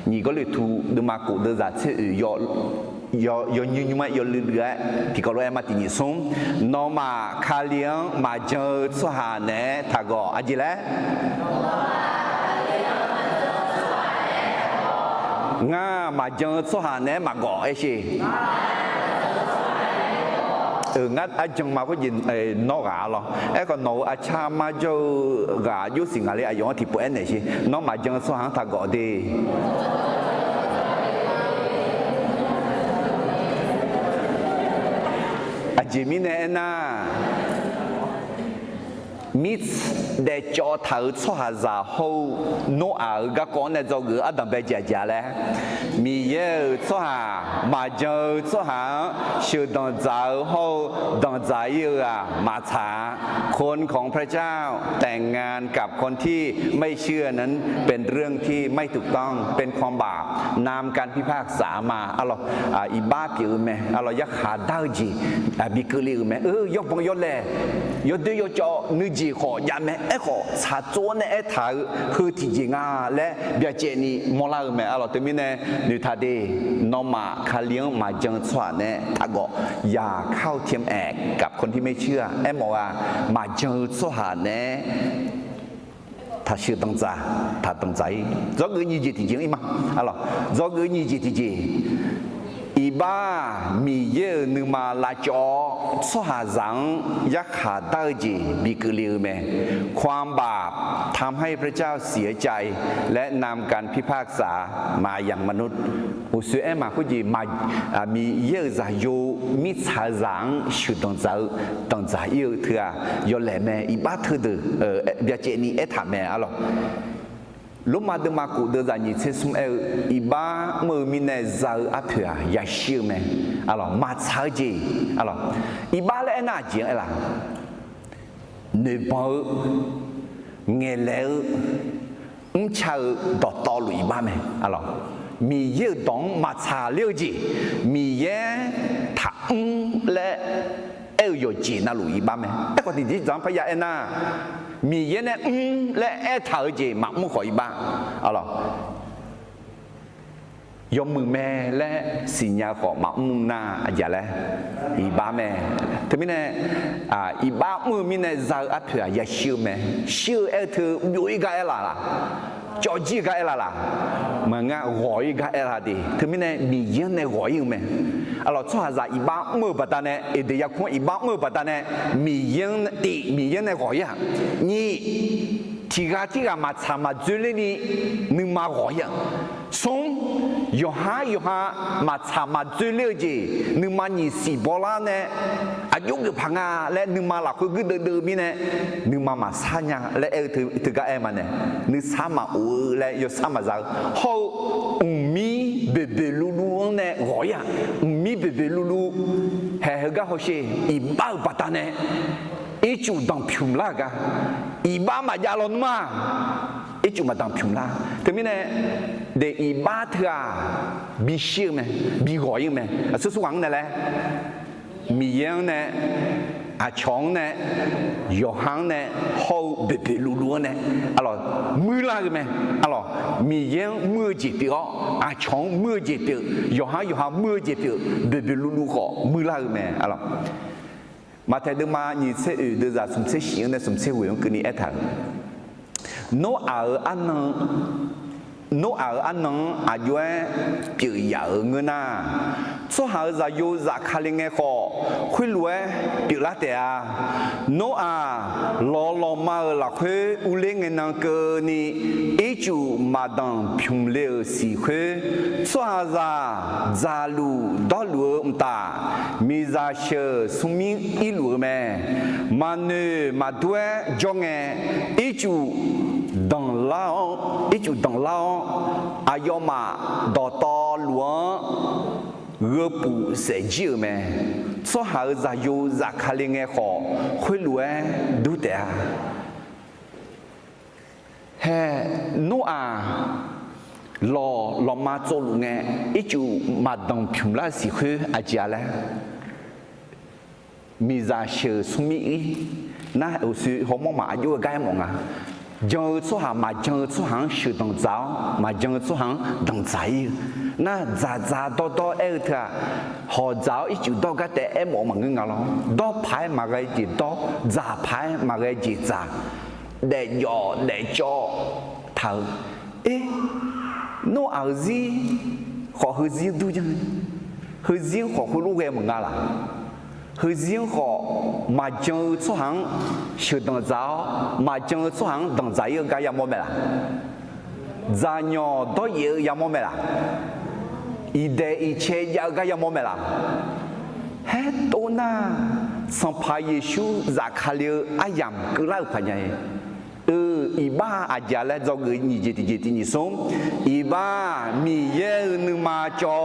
Speaker 3: นี่ก็เลยถูกนึกมากูเดือดจัดเชื่อยอยืนมาเรื่อยๆที่ก็เลยมาที่นี่ส่งน้องมาคาเลียงมาจังสุหังเนี่ยถ้าก็อะไรล่ะง่ามาจังสุหังเนี่ยมาก่อไอ้สิงั้นอาจจะมาก็ยินนอกาหรอไอ้ก็นออาชามาจะกาอยู่สิ่งอะไรอย่างที่ปุ่นเนี่ยสิน้องมาจังสว่างถ้าก่อดีอาจจะมีเนี่ยนะมิสเดจอเธอชัวร์จะหูโนอาก็ก่อนเนี่ยจะกูอาดัมเบจเจเลยมีเยอะชัวร์มาเจอชัวร์ชื่อดังใจหูดังใจเยอะมาช้าคนของพระเจ้าแต่งงานกับคนที่ไม่เชื่อนั้นเป็นเรื่องที่ไม่ถูกต้องเป็นความบาปนำการพิพากษามาอะไรอีบ้าเกี่ยวไหมอะไรยักษ์หาดาวจีบิกลีไหมยกปงยศเลยยศด้วยยศจอนึจีขอยาแม่一個查做呢一頭去提前啊，咧別借你莫拉咩啊咯，對面呢你睇啲諾馬卡เลี้ยงมาจังสวนเนี่ยถ้าก็อย่าเข้าเทียมแอกกับคนที่ไม่เชื่อไอ้หมอว่ามาจังสวนเนี่ย他是当在，他当在，这个你就提醒嘛，啊咯，这个你就提醒。อีบ้ามีเยอะนึงมาลาจอสหสังยักขาเตอร์จีบิกลือแม่ความบาปทำให้พระเจ้าเสียใจและนำการพิพากษามาอย่างมนุษย์อุสุเอมาคุจีมามีเยอะจะอยู่มิสหสังชุดตั้งใจเยอะเถอะยอแหลแม่อีบ้าเธอเด้อเบียเจนี่เอถามแม่อะหรอlúc mà đừng mà cụ đưa ra như thế xung eo iba mơ mi này giờ áp thưa ya siêu mẹ alo mà sao gì alo iba lại na chuyện là nếu mà nghe lẽ chờ đọt to lụi iba mẹ alo mi yêu đóng mà sao liêu gì mi ye thằng lẽ eo yo gì na lụi iba mẹ tất cả thì chỉ chẳng phải ya naมีเยเนี่ยและเอถาเจมักมุขอยบ้าเอาหรอยมมือแม่และสิญญาขอมักมุงหน้าอย่าแล้วอีบ้าแม่ถึงมิเนี่ยอีบ้ามือมิเนี่ยจะอัดเถื่ออย่าชิวแม่ชิวเอเธออยู่อีกาเอล่ะจอจีกาเอล่ะมึงอ่ะหอยกาเอล่ะดิถึงมิเนี่ยมีเยเนี่ยหอยอยู่แม่alors cho ra iba mơ bata ne e de ya kon iba mơ bata ne mi yen ne go ya ni tiga ma cha ma zule ni ni ma go ya song yo ha ma cha ma zule ji ni ma ni si bola ne a yu ge phanga le ni ma la khu ge de mi ne ni ma sa nya le e tu ga e ma ne ni sa ma u le yo sa ma za ho mi bebe lulu ne go ya mi bebe lulu he ga ho she i ba bata ne e chu dang phum la ga i ba ma ya lon ma e chu ma dang phum la te mi ne de i ba thua bi shi me bi go yin me su su wang ne le mi yen ne à chong nè, yo hang nè, hậu bể bể lù lù nè, alors mưa la cái mẹ, alors mi yên mưa chỉ tiêu, à chong mưa chỉ tiêu, yo hang mưa chỉ tiêu, bể bể lù lù họ mưa la cái mẹ, alors mà thấy được mà nhìn sẽ đưa ra sum sẽ xỉu nè sum sẽ hủy cái này thằng, nó ở anh nong à yo biểu giờ người na số họ ra yo ra khai lên nghe họ khui lúa biểu lá tè nó lo mà là khui u lên nghe năng cơ ni ý chủ mà đằng phun leo xì khui số họ ra lu đó lúa ta mi ra sờ sung mi ý lúa mẹ mà nơi mà đuôi cho nghe ý chủ đằng lao ít chút đằng lao ayoma đỏ to lúa gỡ bù sẽ chịu mẹ số họ ra yêu ra khai lên nghe họ khơi lúa đủ tệ hè nó lo mà做lúa nghe ít chút mà đằng phim lá xì khơi chia lại mi ra sờ sung mi na ở sự họ mong mà yêu cái mong giờ số hàng mà giờ số hàng sử dụng giáo mà giờ số hàng đồng giải na giá to em thà họ giáo ít chịu to cái để em mà ngưng ngào lắm đó phải mà cái gì đó giá phải mà cái gì giá để cho thầu ê nó ở gì họ hơi gì đâu chứ hơi gì họ hơi lúc em mà ngào là hơi riêng họ mà chẳng số hàng sử dụng giáo mà chẳng số hàng đồng giải cái gì mà là giá nhỏ đó gì mà là ý chế cái gì mà là hết tôi na sang phải Giêsu giá khai liêu ai làm cứ lại phải nhảy อีบ้าอาจารย์และจอกนี่เจตินี่สมอีบ้ามีเยนึมาจอ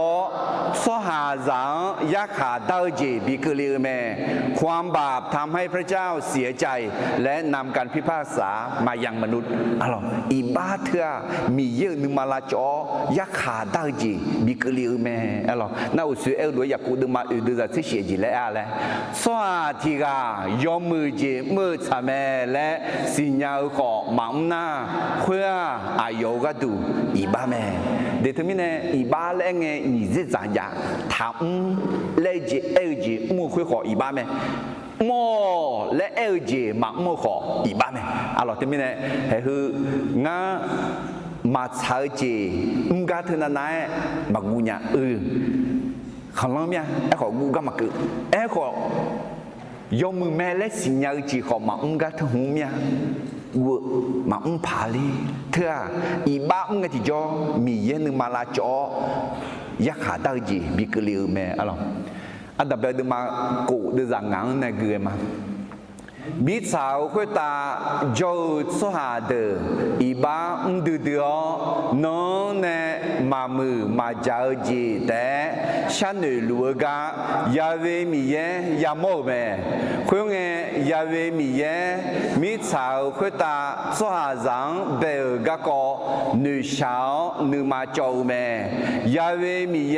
Speaker 3: สหาจังยักขาดาวเจบิกลีแม่ความบาปทำให้พระเจ้าเสียใจและนำการพิพากษามายังมนุษย์อะไรอีบ้าเถื่อมีเยนึมาลาจอยักขาดาวเจบิกลีแม่อะไรน่าอุตส่าห์ด้วยอยากกูดึมาดูจะที่เสียจีแล้วอะไรสวัสดีกายอมมือเจมือทำแม่และสิญญาขอมังนาเพื่ออายุก็ดูอีบ้าแม่เดี๋ยวนี้เนี่ยอีบ้าเล่นไงนี่จะจังยาทำเล่จีจีมือคุยขออีบ้าแม่โม่และจีมังมือขออีบ้าแม่อะไรเดี๋ยวนี้เนี่ยคืองามาใช้จีกาเท่านั้นนะมากูเนี่ยขอร้องเนี่ยขอกูก็มาเกิดขอยอมมือแม่และสิญญาจีขอมาก็ทั้งหูเนี่ยวัวมาพาลีเถอะอีบ้าไงที่จอมีเย็นมาลาจอยักขาดาวจีบิกลีแม่อะไรอันดับแรกมากูเดือดงานในเกลือมามิสาวคุยตาโจสหาเดอีบ้าดูเดียวน้องเนี่ยมามือมาเจ้าจีแต่ฉันไม่รู้กายาเวมีเยยามโมเมคุยไงยาเวมีเยมิสาวคุยตาสหาจังเบลกะก็นึกเช้านึกมาเจ้าเมยาเวมีเย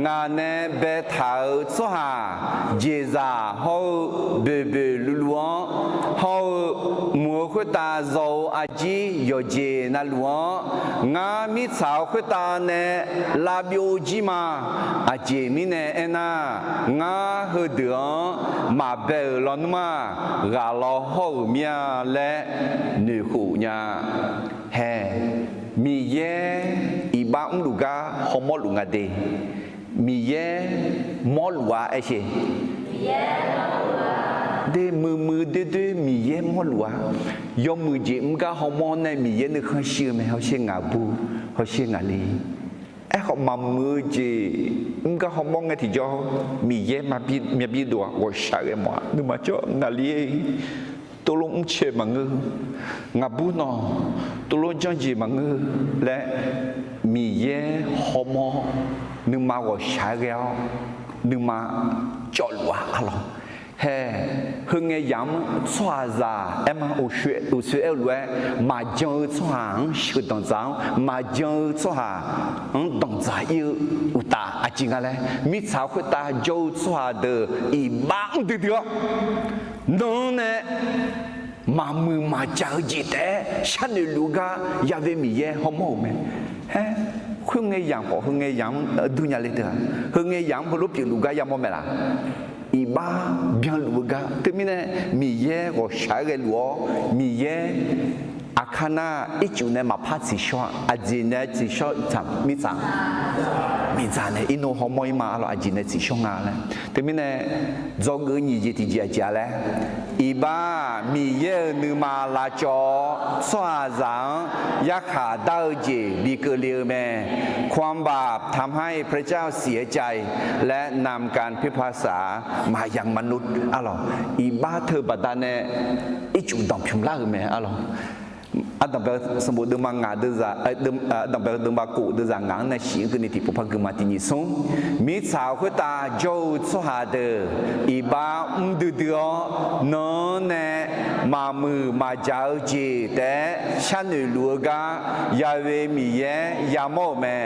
Speaker 3: งานเนี่ยเบทาวสหาเจซ่าเขาเบเบลูลวงเขามัวคุตาโจอาจีโยเจนัลวงงามิสาวคุตาเนลาบิโอจิมาอาเจมิเนเอน่างาฮเดือมาเบลลอนมากาลอหูเมียและนึกูญาเฮมีเยอีบ้าลูกาฮอมอลุงาเดมีเยมอลวาเอเชเดมือเดมีเย่มอลัวยอมมือเจมก็ฮอร์โมนในมีเย่นึกเขาเชื่อไหมเขาเชื่องาบูเขาเชื่องาลีเขามามือเจมก็ฮอร์โมนไงที่จอมีเย่มาบีดัวว่าใช่ไหมนึกมาจ่องาลีตัวลงเชื่อมังงาบูนอตัวลงจังจีมังและมีเย่ฮอร์โมนนึกมาว่าใช่แล้วนึกมาจ่อลัวอะไรเฮ้ฮึงเงยย้ำสวาซามาอุษย์รวยมาเจอสวางชุดต่างๆมาเจอสวางต่างๆอุตาจริงอะไรมิสาวคุตาเจอสวาเดออีบ้างเดียวน้องเนี่ยมามือมาเจอจีแต่ฉันรู้กายาเวมีเย่ฮอมโมเมเฮ้ฮึงเงยย้ำพอฮึงเงยย้ำดุนยาเลเดอฮึงเงยย้ำพอรู้ปีรู้กายาโมเมล่ะอีบ้าbien lu ga termine mi ye go shage luo mi ye akana ichune ma phatsi shwa ajine chi shwa cham mi za ne ino homoi ma lo ajine chi shwa nga le termine zog ni ji ti ji ja le iba mi ye nu ma la cho swa zang yakha dao ji bi ke le me ความบาปทำให้พระเจ้าเสียใจและนำการพิพากษามายังมนุษย์อะไรอีบ้าเธอบัดนั้นอีจุดดองพิมพ์ล่าไหมอะไรอันดับสมบูรณ์ดึงมางาดึงจะอันดับดึงมากูดึงจะงานในสิ่งที่ที่พวกพักมาที่นี่ส่งมีสาวคนตาโจสหาเดอีบ้าดูเดียวนอนเนมามือมาเจ้าจีแต่ฉันไม่รู้กายาเวมีเยยามโมแม่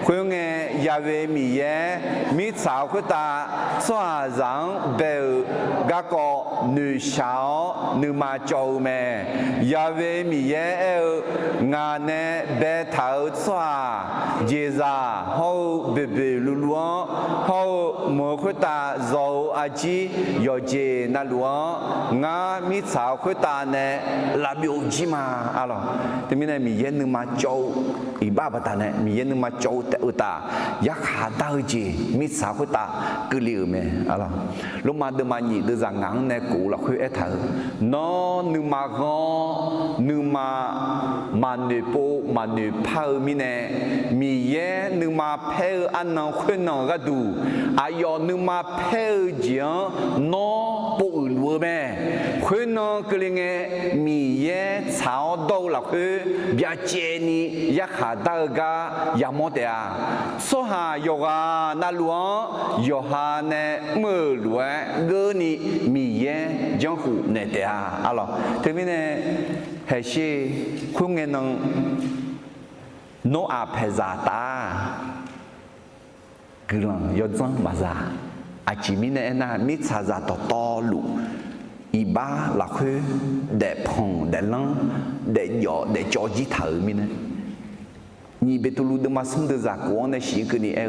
Speaker 3: คุยไงยาเวมีเยมีสาวคนตาสหาจังเบลกะก็นึกเช้านึกมาเจ้าแม่ยาเวมีเยงานเนเบทาวสวาเจซ่าเขาเบลูลวงเขามัวคุตาโจอาจีโยเจนัลวงงามิสาวคุตาเนลาบิโอจิมาอะไรแต่มีเนี่ยมีเย็นนึงมาโจอีบ้าบัตาเนี่ยมีเย็นนึงมาโจแต่อุตายักขาดาวจีมิสาวคุตากลือเมอะไรลงมาเดินมาหนีเดินจากงานในกูละคุยเอเธอนอนึงมากอนึงมานุโปมานุเพอมีเนี่ยมีเย่นึงมาเพออันนั้นคนนั้นก็ดูอายอนึงมาเพอจี tiếng nó bộ lúa mẹ khuyên nó cái nghe mì ye cháo đâu là khuyên bia chè ni ya khá đau ga ya mốt à số hà yoga na lúa yoga nè mưa lúa gơ ni mì ye giang hủ nè à alo thế mình nè hay是khuyên nghe nó à phải giả ta cứ là do dân mà giả à chỉ mình này na mít xả giả to lụ y ba là khơi để phong để lăng để nhỏ để cho gì thở mình này nhị bé tu lụ đừng mà sống được giả của này chỉ cái này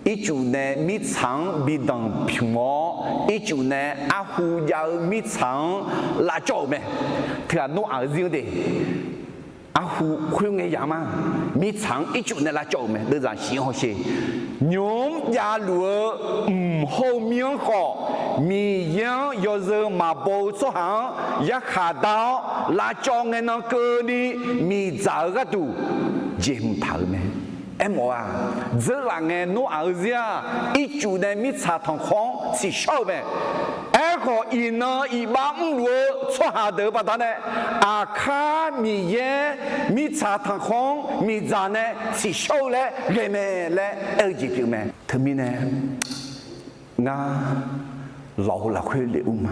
Speaker 3: ít chủ này mít sáng bị đằng phim mỏ ít chủ này à hu giáo mít sáng là chỗ mẹ thì là nó ở riêng đấy à hu khuyên nghe gì mà mít sáng ít chủ này là chỗ mẹ đơn giản chỉ họ sẽ nhóm gia lúa hậu miếng họ mì yang giờ giờ mà bầu số hàng ya khá đau là cho nghe nó cơ đi mì giả cái đủ dễ thở mẹ em à giờ là nghe nó ở riêng ít chủ này mít xả thằng khoáng chỉ sau mẹ em có in nó in ba lúa số hàng được bắt này à khá mì ye mít xả thằng khoáng mì giả này chỉ sau lẽ cái mẹ lẽ ở gì kiểu mẹ thưa mình nè nga lò là khuê liệu mà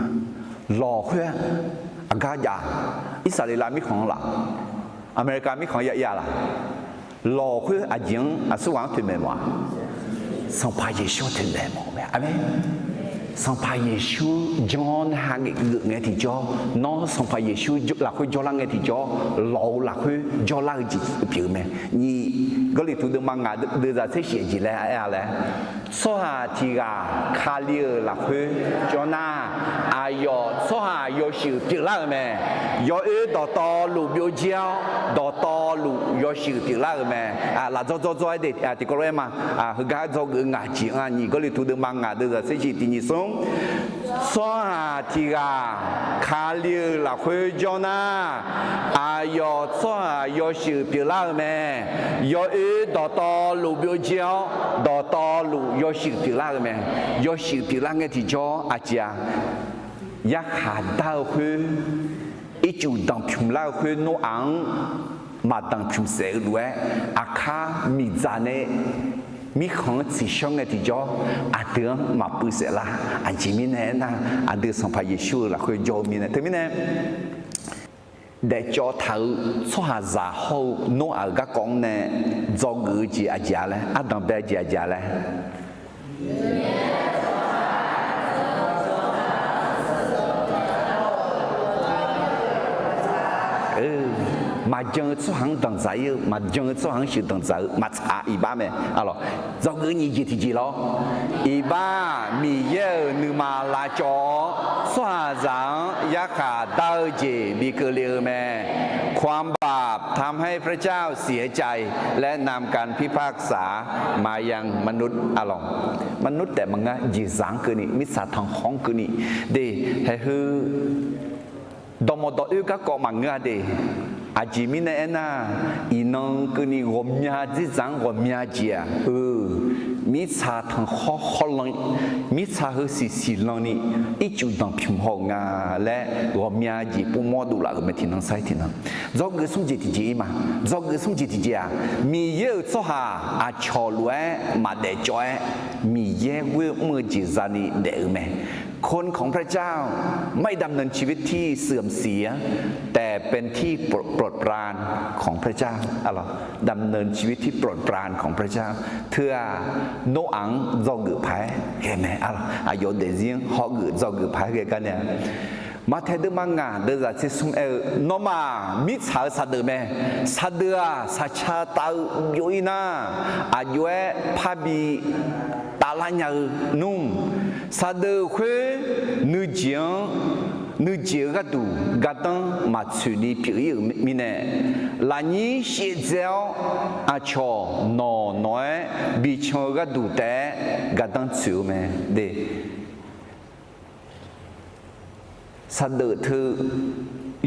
Speaker 3: lò khuê à gà già Israel mi không là America mi không ya là lò khuê à giếng à số quán thuyền mềm mà xong phải Giêsu thuyền mềm mà amen xong phải Giêsu John hàng cái nghe thì cho nó xong phải Giêsu là khuê cho là nghe thì cho lò là khuê cho là gì kiểu mẹ nhị cái lý thuyết được mang ngã đưa ra sẽ写gì là số hà thì gà khá liêu là khuê cho na ayo số hà yo sự tiểu là mẹ yo đỏ to lù biểu chiao đỏ to lù yo sự tiểu là mẹ là do để thì có em mà gà do người ngã chỉ nhị cái lý thuyết được mang ngã đưa ra sẽ chỉ thì nhị sống số hà thì gà khá liêu là khuê cho na ayo số hà yo sự tiểu là mẹ yo đỏ to lù biểu chiao đỏ to lù yo sự tiểu là mẹ yo sự tiểu là nghe thì cho chia ya khá đau khuê ít chủ động phim lao khuê nó ăn mà đằng phim sẽ đuổi khá mì già này mi không chỉ xong nghe thì cho tưởng mà bự sẽ là chỉ mình này na tưởng xong phải Giêsu là khuê cho mình này thế mình này để cho thấu số hà giả hậu nó ở các con này do người gì à giả này đồng bé gì à giả này mà dân số hàng đồng giải mà dân số hàng sự đồng giải mà trả ý ba mẹ alo do người gì thì gì lo ý ba mì yêu nữ mà là cho số hà giảngยะขาดาวจีมีเกลียวแม่ความบาปทำให้พระเจ้าเสียใจและนำการพิพากษามายังมนุษย์อลองมนุษย์แต่มันก็ยีสังคือนี่มิสาทางของคือนี่เดให้คือดมดอื้อก็ก่อมังเงาเดอาจิมินเอน่าอีน้องคือนี่รวมยาจิสังรวมยาเจียมิชาทางข้อข้อลังมิชาคือสิลังนี่อีจุดดังพิมพ์หงาและรวมยาจีปุ่มมอดูละก็ไม่ทิ้งนั่งใส่ทิ้งนั่งจอกเกสุ่มจีจีมาจอกเกสุ่มจีจีมีเยอะซ้อหาอาชอลเวมาเดจอยมีเยอะเวมือจีจานีเดอแม่คนของพระเจ้าไม่ดำเนินชีวิตที่เสื่อมเสียแต่เป็นที่โปรดปรานของพระเจ้าอะไรดำเนินชีวิตที่โปรดปรานของพระเจ้าเถื่อโนอังจอกือไผ่เห็นไหมอะไรอายุเดียร์ฮอกือจอกือไผ่กันเนี่ยมาเทเดมังงาเดจะซิสุมโนมามิชาสัตเดแม่สัตเดสัชาตาอยู่อินาอายุพาบีตาลายนุ่มสัตเดเควนึกเจียกดูกัดมาชุนีพิริมิเนลานีเสียเจ้าอาชอนอน้อยบิชงกัดูแต่กัดชิวแม่เดสัตเดเธอ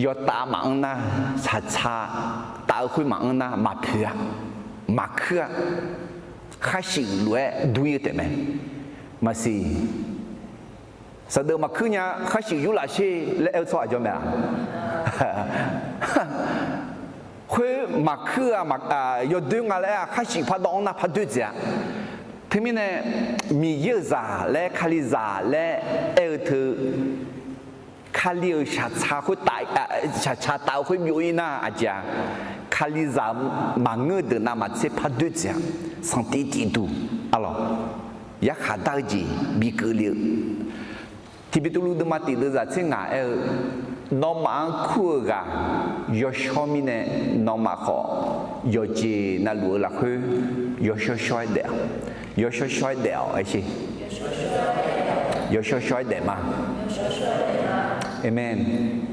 Speaker 3: ยอตามังนะชาตาคุยมังนะมาเคือข้าสิ่งรวยดูยแต่แม่มาสิ sau đó mà cứ nhà khách sử dụng là xe lẽ eo xoa cho mẹ khuê mà cứ mà yo đường à lẽ khách sử phát động na phát đứt gì thế mình này mi yêu giả lẽ khali giả lẽ eo thứ khali cha khôi tại cha tạo khôi biểu ina à cha khali giả mà ngư từ nam mà sẽ phát đứt gì sang tí tí tu alo ya khá đau gì bị cứ liệu thì biết lúc đó mà tí được ra trên ngã nó mà khua gà yo cho mình này nó mà khó yo chỉ na lúa là khơi yo soi đẻo yo soi đẻo ấy chứ yo soi đẻo mà amen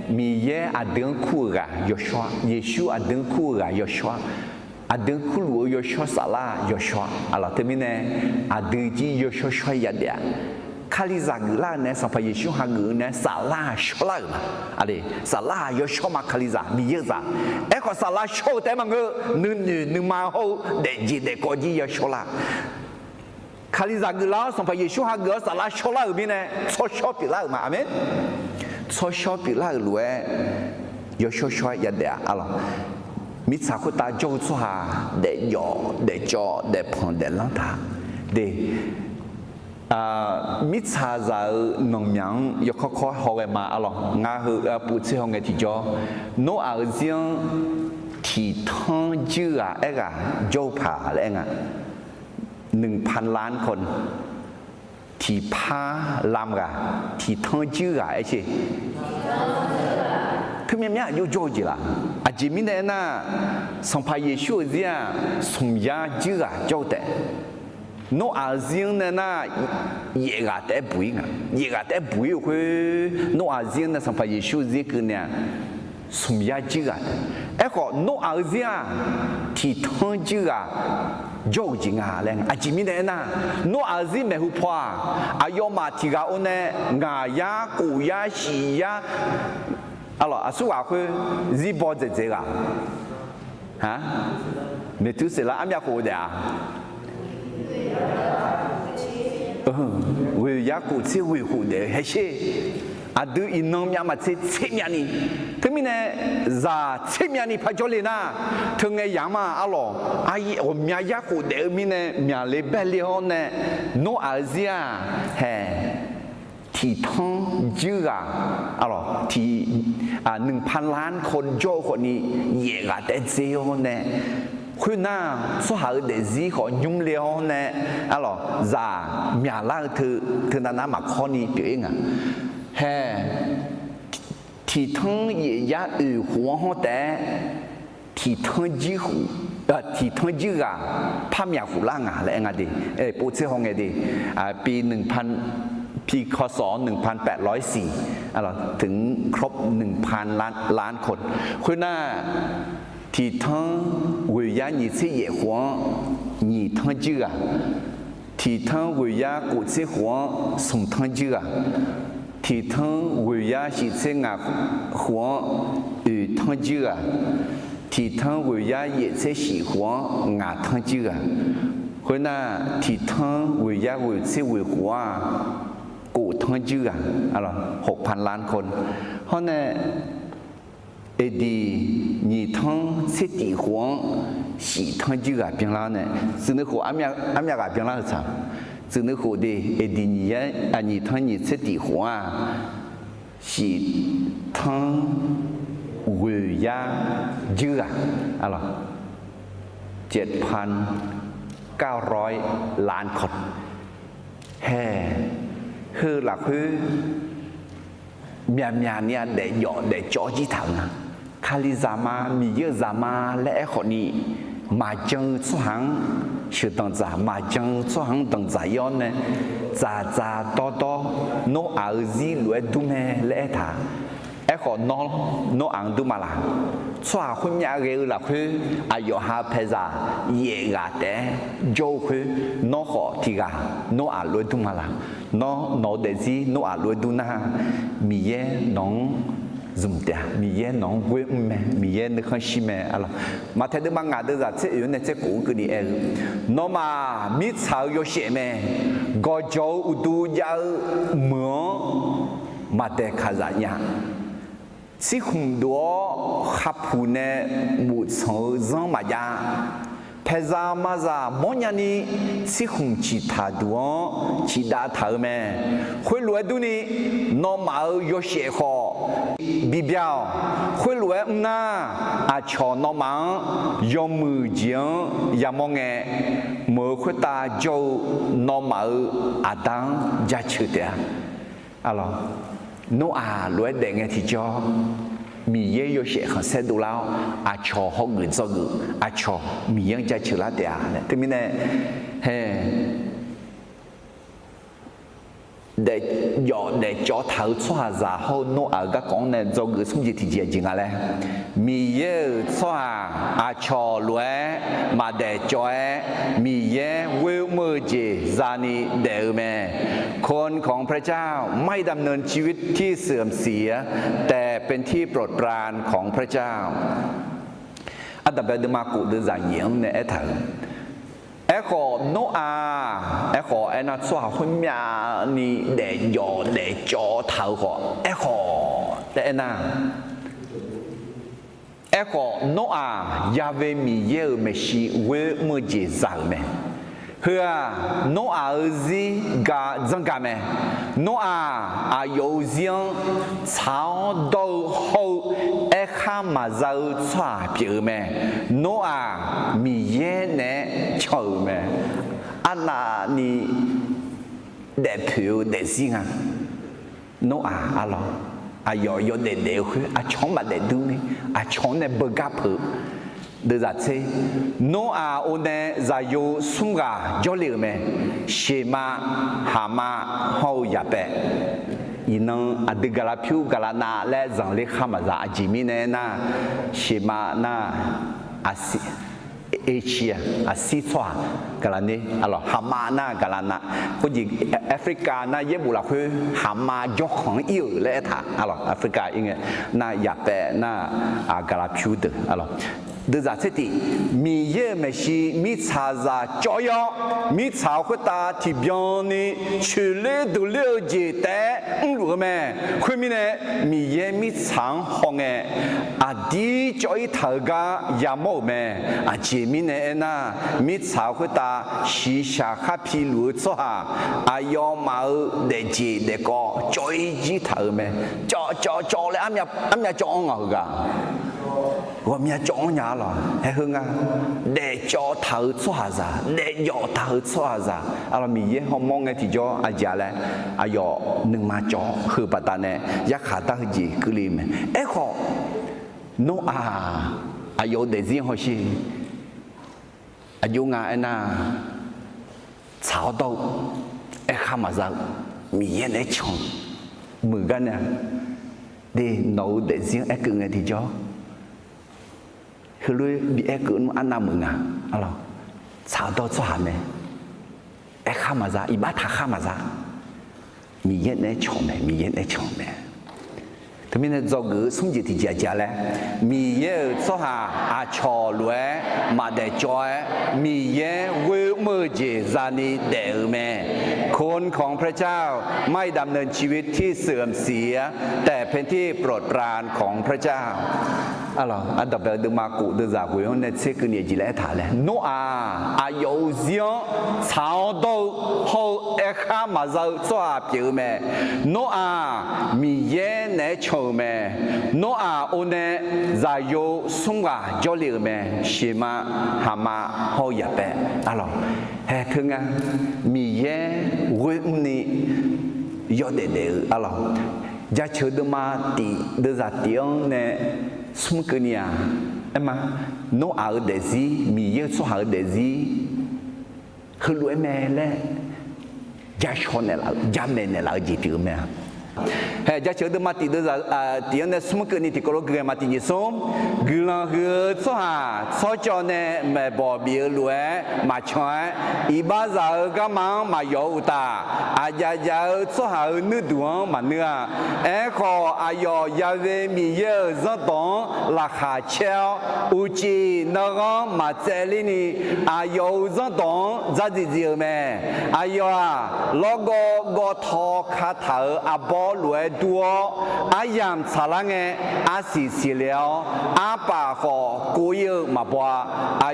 Speaker 3: mi ye à đứng khua gà yo soi Giêsu à đứng khua gà yo soi à đứng khua lúa yo soi sala yo soi à là thế mình này à đứng chỉ yo soi ya đẻo khali zagla ne sampai Yesus hagu ne salah shola ma ale salah yo shoma khali za mi za e ko salah sho te ma nu ma ho de ji de ko ji yo shola khali zagla sampai Yesus hagu salah shola bi ne so sho pi la ma amen so sho pi la lu e yo sho ya de ala mi sa ko ta jo so ha de yo de cho de pon de lang ta de mít xa giờ nông nhang yêu khó học về mà alo ngã hư bù chế học nghề thì cho nó ở riêng thì thằng chưa ấy cả dâu phá đấy à 1,000 ล้านคนที่พาลำกะที่ทั้งชื่อไอ้สิคือมีอะไรอยู่โจจีละอาจจะมีเนี่ยนะสัมภาระชั่วเสียสมยาชื่อโจแต่โนอาเซียนเนี่ยนะเยกาแต่ปุยนะเยกาแต่ปุยคือโนอาเซียนเนี่ยสัมภาระชั่วเสียคือเนี่ยสมยาชื่อไอ้ก็โนอาเซียนที่ทั้งชื่อโจจริงอะไรอาจจะมีเนี่ยนะโนอาเซียนไม่หุบพออายมาที่กาโอเนี่ยงายากูยาชียาอะไรอาสุอาคือรีบอเจ๊ละฮะไม่ทุเสร็จแล้วอันยากูเดีย为雅古这维护的还是啊，对伊农民嘛这面呢，他们呢在这面呢拍照哩呐，他们养嘛阿罗，阿姨我们雅古的面呢面里白里后呢，诺儿子啊，嘿。ที่ท้องเยื่ออะไรที่1,000 ล้านคนโจคนนี้เยกาแต่เจียวเนี่ยคือน่าสหายเดซี่ของยุ่งเลี้ยวเนี่ยอะไรจะมีอะไรเธอนั้นมาข้อนี้เปียงอ่ะเฮ้ที่ท้องเยียหัวหัวแต่ที่ท้องยี่หูที่ท้องยี่อ่ะพามีหูล่างอ่ะอะไรเงี้ยดิปูเชื่อของไงดิปีปีคศ1804อะไรถึงครบ 1,000 ล้านคนคือน่าที่ทั้งวิญญาณยี่สิบหัวยี่ทั้งเจือที่ทั้งวิญญาณกุศลหัวสมทั้งเจือที่ทั้งวิญญาณสิเซงหัวทั้งเจือที่ทั้งวิญญาณยี่สิบหัวงาทั้งเจือคือน่าที่ทั้งวิญญาณกุศลหัวกูทั้งเจืออะไร6,000 ล้านคนเพราะเนี่ยดี你ทั้งเสียดีหัวสีทั้งเจือเพียงแล้วเนี่ยซึ่งในหัวอามีกับเพียงแล้วจ้ะซึ่งในหัวดี你ทั้งเสียดีหัวสีทั้งวิญญาณเจืออะไร7,900 ล้านคนเฮ้คือหลักคือเนี่ยเดี๋ยวเดี๋ยวจ่อจีถังคาลิซามามีเยอะซามาและคนนี้มาจังสุหังชื่อตั้งใจมาจังสุหังตั้งใจย้อนเนี่ยจ่าต่อโนอาซีรวยดูแม่และท่าคนโนอังดูมาละชัวคนยาเรือหลักคืออายุหาเพซาเยกาแต่โจคือโนขอที่กาโนอาลวยดูมาละโนเดซี่โนอาลวยดูนะมีเย่น้อง dùng tiền mi ye nong quê mẹ mi ye nước khăn xí mẹ alo mà thấy được bằng ngã được ra chế yếu này chế cũ cái đi nó mà mi sao yo xe mẹ gọi cháu u ya mưa mà để khá giả nhá si không đó khắp phụ nè một số dân mà ya bây giờ mà ra mỗi nhà ni si không chỉ thà đó chỉ đã thà mẹ khối lúa đó ni nó mà yo xe khó bị béo khối lúa na cho nó mà yo mưa giếng ya mong nghe mưa khối ta cho nó mà đang giá trị đấy alo nó lúa để nghe thì cho mi ye yo sẽ không sẽ đủ lao cho họ người cho người cho mi yang giá trị là đấy này thế mình này để cho thấu xoa ra hậu nó ở các con này do người sống gì thì gì gì ngay mi ye xoa cho lúa mà để cho mi ye will mơ gì ra ni để mẹคนของพระเจ้าไม่ดำเนินชีวิตที่เสื่อมเสียแต่เป็นที่โปรดปรานของพระเจ้าอันดับแรกเดมากุเดจ่ายเยี่ยมในเอถังขอโนอาขอน่าสวาหุ่นยานี่เดยอเดจอเท้าขอขอแต่น่าขอโนอายาเวมีเยอเมชีเวมือเจซาเมเพื่อโนอาซีกาจังกาเมโนอาโยเซียงชาวดาวฮูข้ามาเจ้าชาเปียเมโนอามีเยเนชาวเมอันนี้เด็กผิวเด็กสิงะโนอาอะไรyo để khứ chọn mà để đúng đi chọn này bờ gap đưa ra thế nó ôn này ra yo sung gà cho liệu mẹ shema hama hậu ya bè inang adi gala phiu gala na le zang le khama za jimi ne na shema na asi Asia asi chwa gala ni alo hama na gala na ko ji Africa na ye bu la khu hama jo khong yêu le tha alo Africa inge na ya pe na gala phiu de alo đưa ra thế thì mi ye me shi mi cha ra cho yo mi cha khu ta thì bion ni chư lê du liu ji te lu me khu mi ne mi ye mi chang hong e di cho i thở ga ya mo me ji mi ne na mi cha khu ta shi sha kha pi lu cho ha yo ma de ji de ko cho i ji thở me cho le am ya cho ngầu ga我们要讲呀了，还好啊，để cho thấu xoa ra, để cho thấu xoa ra, à mình ye họ mong cái thì cho giờ này, giờ nâng mà cho,คือปัตตานียักษ์ขาตั้งจีกุลีมเขาโนอายุเด็กยังเขาสิอายุงานน่ะชาวโตข้ามาจากมีเยอะชงเหมือนกันเนี่ยดีโน้เด็กยังกึ่งไงที่choคือเลยบีเกินอันนั้นมึงอ่ะอะไรชาวตัวชาวเมย์ข้ามาจากอีบ้าท่าข้ามาจากมีเย็นในช่องเมย์มีเย็นในช่องเมย์ทำไมเนี่ยจอกือสุ่มจิตที่จะเลยมีเย็นชอบชอลวยมาเดจอยมีเย็นเวมือจีจานีเดอเมคนของพระเจ้าไม่ดำเนินชีวิตที่เสื่อมเสียแต่เป็นที่โปรดปรานของพระเจ้าalors à đặc biệt de ma cụ de za quê on est c'est que ni là thà là no yo xiang chao do ho e kha ma zao zua piu me no mi ye ne chou me no on est za yo sung ga jo liu me shi ma ha ma ho ya pe alors he thương à mi ye quê ni yo de alors giá chữ de ma ti de za tiếng ne sum cái này em mà nó ở để gì mi yêu số ở để gìคือรวยแม่เลยจะชนเนี่ยเราจะแม่เนี่ยเราจีบอยู่แม่嘿，这晓得嘛？第二个第二呢，什么个你提过了个嘛？第二松，个人个做哈，操作呢没保镖来嘛穿，一把绕个忙嘛有的，呀做哈那多嘛呢？好哟，要为米有热动拉下桥，有几那个嘛这里呢？有热动，咋子有没？哟那个我头卡头包来多，养查啦个是了，把好过有嘛包，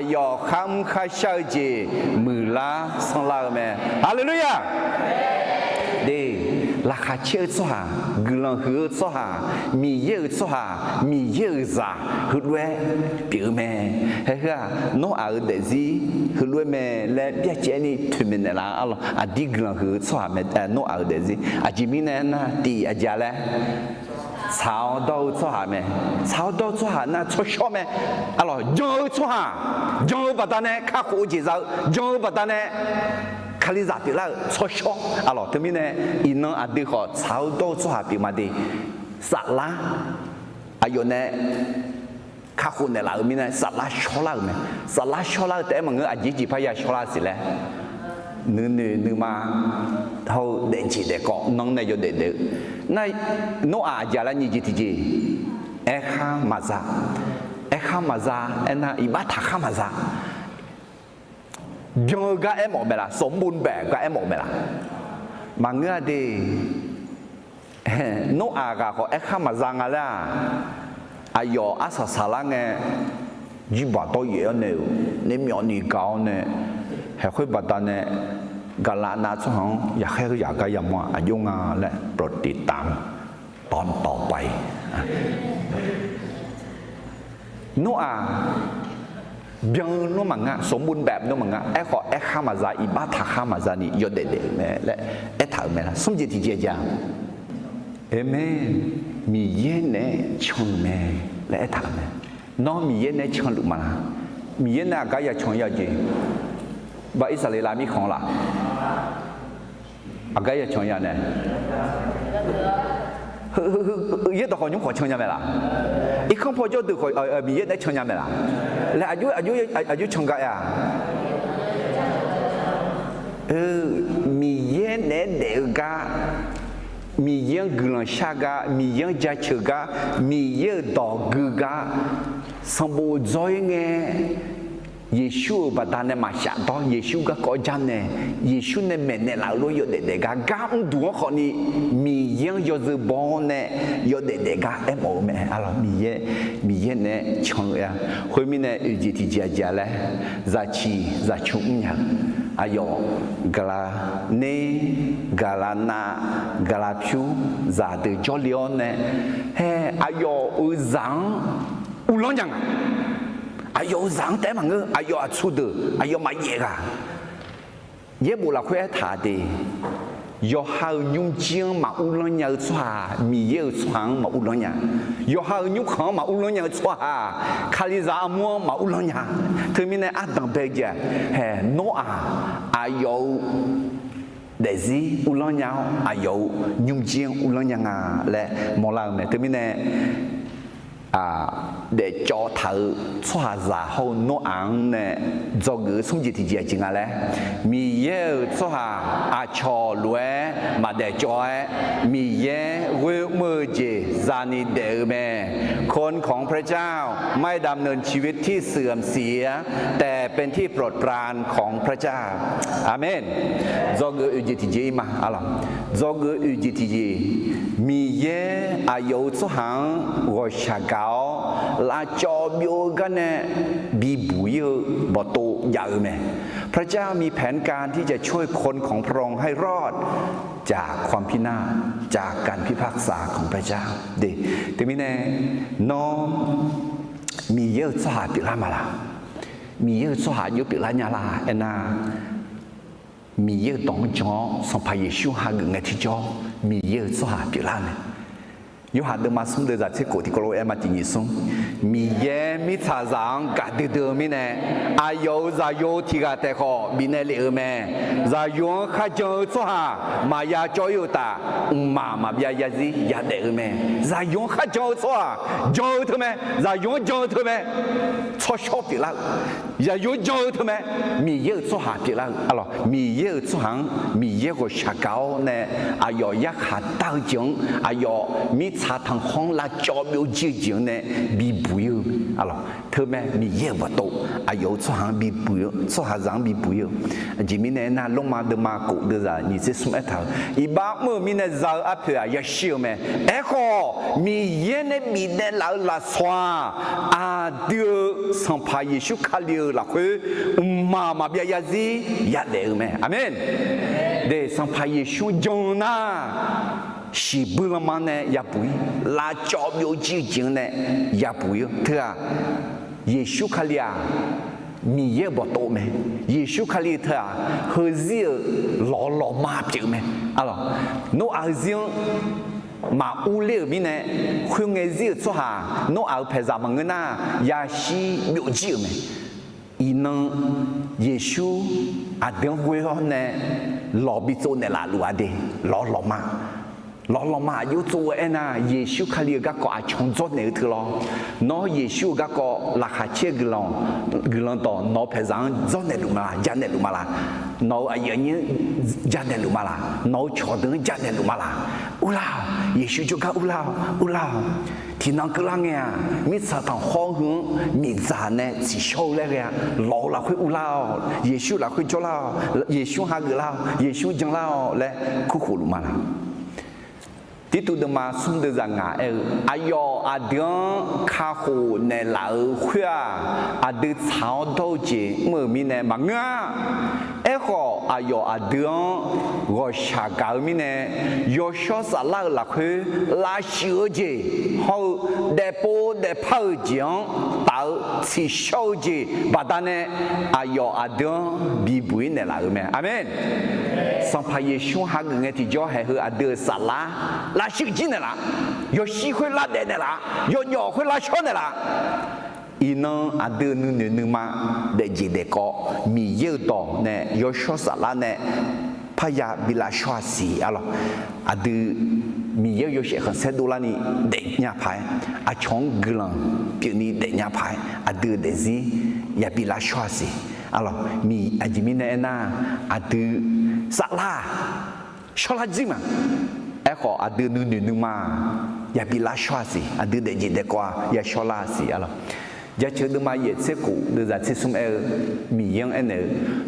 Speaker 3: 哟看小姐没啦上来没？哈利路亚！对。拉下车做哈，个人喝做哈，米油做哈，米油啥，喝来表妹，嘿个，侬儿的是喝来咩？来别见你出门的啦，阿咯，弟个人喝做哈咩？侬儿的是，这边呢那弟家嘞，炒豆做哈咩？炒豆做哈那出小咩？阿咯，肉做哈，肉不单呢，看好介绍，肉不单呢。卡里咋的啦？炒小，啊咯，对面呢，伊能阿对好炒到做下边嘛的沙拉，有呢，卡好呢啦，面呢沙拉小啦咩？沙拉小啦，但么个阿几排呀小啦是嘞，你嘛，后电池的搞，弄呢就得，那侬阿家啦，你几几？哈马扎，那伊巴塔哈马扎。ยังก็หมดไปละสมบูรณ์แบบก็หมดไปละมังเงาดีโนอากาเขาข้ามาจังอะไรยออาสาลังเงจีบตัวเยอะเนี่ยนี่มีอันนี้เก่าเนี่ยให้คุยบัดเนี่ยกาลานาช่วงอยากให้อยากก็ยังว่าอายุงาและโปรดติดตามตอนต่อไปโนอายังนู้มังงะสมบูรณ์แบบนู้มังงะขอข้ามาซาอีบ้าทักข้ามาซานี่ยอดเด็ดๆแม่และถามแม่ละสมจิตที่เจียจังแม่มีเย็นเนี่ยชงแม่และถามแม่น้องมีเย็นเนี่ยชงหรือมามีเย็นน่ะก็อยากชงอยากจีบ่อิสราเอลมีของละก็อยากชงอยากเนี่ยเยอะต่อคนยุ่งขอชงยังไงล่ะอีกข้างพอจะดูขอมีเยอะได้ชงยังไงล่ะและอายุชงกันอ่ะมีเยอะเนี่ยเด็กกะมีเยอะกลังชากะมีเยอะจัดเชกะมีเยอะดอกกกะสมบูรณ์ใจเงี้ยเยซูบัดนั้นมาชัดต่อเยซูก็ขอจำเนี่ยเยซูเนี่ยแม่เนี่ยเรารู้อยู่เด็กๆก็ก้าวดูว่าคนนี้มีเยอะอยู่จะบอกเนี่ยอยู่เด็กๆก็เอ็มโอแม่อะไรมีเยอะเนี่ยชงอ่ะคนมีเนี่ยอุจิติเจียเลยจะชุ่มเนี่ยอายุกลาเนกลาหน้ากลาผิวจะเดือดจอลิออนเนี่ยเฮ้อายุจังอุลยังอายุสังแต่มันก็อายุชุดอายุมาเยอะกันเยอะบุรุษคนถาดียอหายุ่งเจียงมาอุลยังชัวมีเยอะชังมาอุลยังยอหายุ่งขังมาอุลยังชัวคาลิซามัวมาอุลยังถึงมีในอาดังเบกเจเฮโนอายุเดซี่อุลยังอายุยุ่งเจียงอุลยังและมอลาเมถึงมีในđể cho thợ xóa giả hậu nô án nè do ngữ xung dịch thì dễ chừng à lẽ mì dê xóa cho lúa mà để cho mì dê vui mơ gì ra ni để mẹคนของพระเจ้าไม่ดำเนินชีวิตที่เสื่อมเสียแต่เป็นที่โปรดปรานของพระเจ้าอาเมน do ngữอุจิติจีมาอะไร do ngữอุจิติจีมีเยอายุสุหังวชากาลาจอบิโอกันเนี่ยบีบุยบโตใหญ่ไหมพระเจ้ามีแผนการที่จะช่วยคนของพระองค์ให้รอดจากความพินาศจากการพิพากษาของพระเจ้าดีแต่มีแน่น้องมีเยอะสหปิลามาละมีเยอะสหยุปิลาญาลาเอ็นามีเยอะตองจ้อสัมภาระชูหาเงินที่จ้อมีเยอะสหปิลาเนี่ยยูหาเดิมมาสุ่มเดือดจากเชโกที่กลัวเอ็มมาจีนิสุ่ม米耶米查上嘎得得米呢，啊有在有提个带好米呢里面，在用还叫做哈，嘛呀叫有打，嘛别也是也得面，在用还叫做叫他们，在用叫他们，错小别了，也有叫他们，米耶做下别了，啊咯，米耶做行米耶个下高呢，啊要一下到景，啊要米查汤红啦叫苗结晶呢，米不有，啊咯，他们米耶不多，啊有做行米不有，做下上米不有，前面呢那龙马的马狗的人，你这什么头？一把我们呢绕啊票啊要修咩？哎好，米耶呢米呢老拉刷啊丢上拍耶稣卡流啦去，嘛别也是也来咩？阿门。对，上拍耶稣讲呐。是不了嘛呢？也不会，拉教苗结晶呢也不会，对啊。耶稣卡里啊，米也不多咩？耶稣卡里他啊，和日老马表咩？啊咯，侬阿日嘛屋里面呢，会爱日做下，侬阿拍啥么个呐？也是苗结咩？伊能耶稣阿等会后呢，老比做呢拉路阿的老马。老嘛有做哎呐，耶稣卡里个个啊创作那头咯，那耶稣个个拉下切个啷到，那平常做那路嘛，家那路嘛啦，那啊有人家那路嘛啦，那桥灯家那路嘛啦，乌啦，耶稣就讲乌啦，天南个啷呀，每次当好远，每站呢只小来个呀，老了会乌啦，耶稣啦会做啦，耶稣哈个啦，耶稣讲啦，来苦苦路嘛啦。Titu dema sum de zanga ayo adeng kahu ne lau khua ade chao do je mo mi ne manga ho ayo adeng go sha ga mi ne yo sho sa la la khu la xiu je ho de po de phao jiang tao chi shou je ba da ne ayo adeng bi bui ne la me amen sang pa ye shu ha nge ti jo hai hu ade sa la 拉手机的啦，有喜欢拉带的啦，有鸟会拉枪的啦。伊能阿德能嘛来接的个米有到呢，有小啥啦呢？怕呀比拉刷西啊咯，阿德米有些很些多啦呢，得伢牌，阿枪个人比你得伢牌，阿德的是也比拉刷西啊咯，米阿吉米呢那阿德啥啦，小垃圾嘛。 Eko ada nu ma ya bila shwasi ada de je de kwa ya sholasi alo ja che de ma ye se ku de za se sum mi yang ene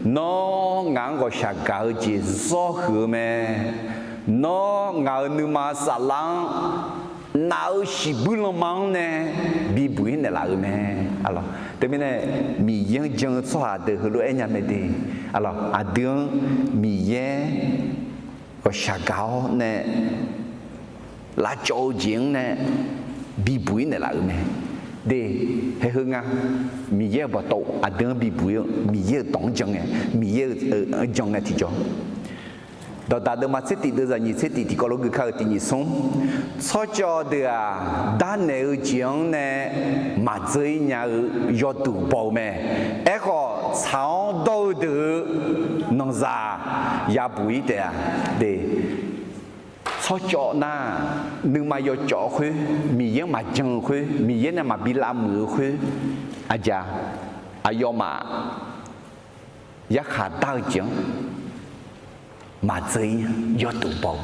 Speaker 3: no ngang go sha ga ji so hu me no nga nu ma salang nao shi bu lo mang ne bi bu ne la me alo te mi ne mi yang jeng so ha de hu lo enya me de alo ada mi ye 个下高呢，拉交警呢，比不呢那个咩？对，还好啊，米也不多，啊，等比不用，米也当讲诶，米也讲诶提着。到达的嘛，这地的人，你这地高楼个靠地你送，吵架的啊，打那讲呢，嘛这样要赌博咩？哎个吵到的弄啥也不一定啊，对。吵架那，你嘛要教会，米也嘛讲会，米也呢嘛比拉姆会，阿家，阿要嘛，也下大讲。 嘛这要赌博，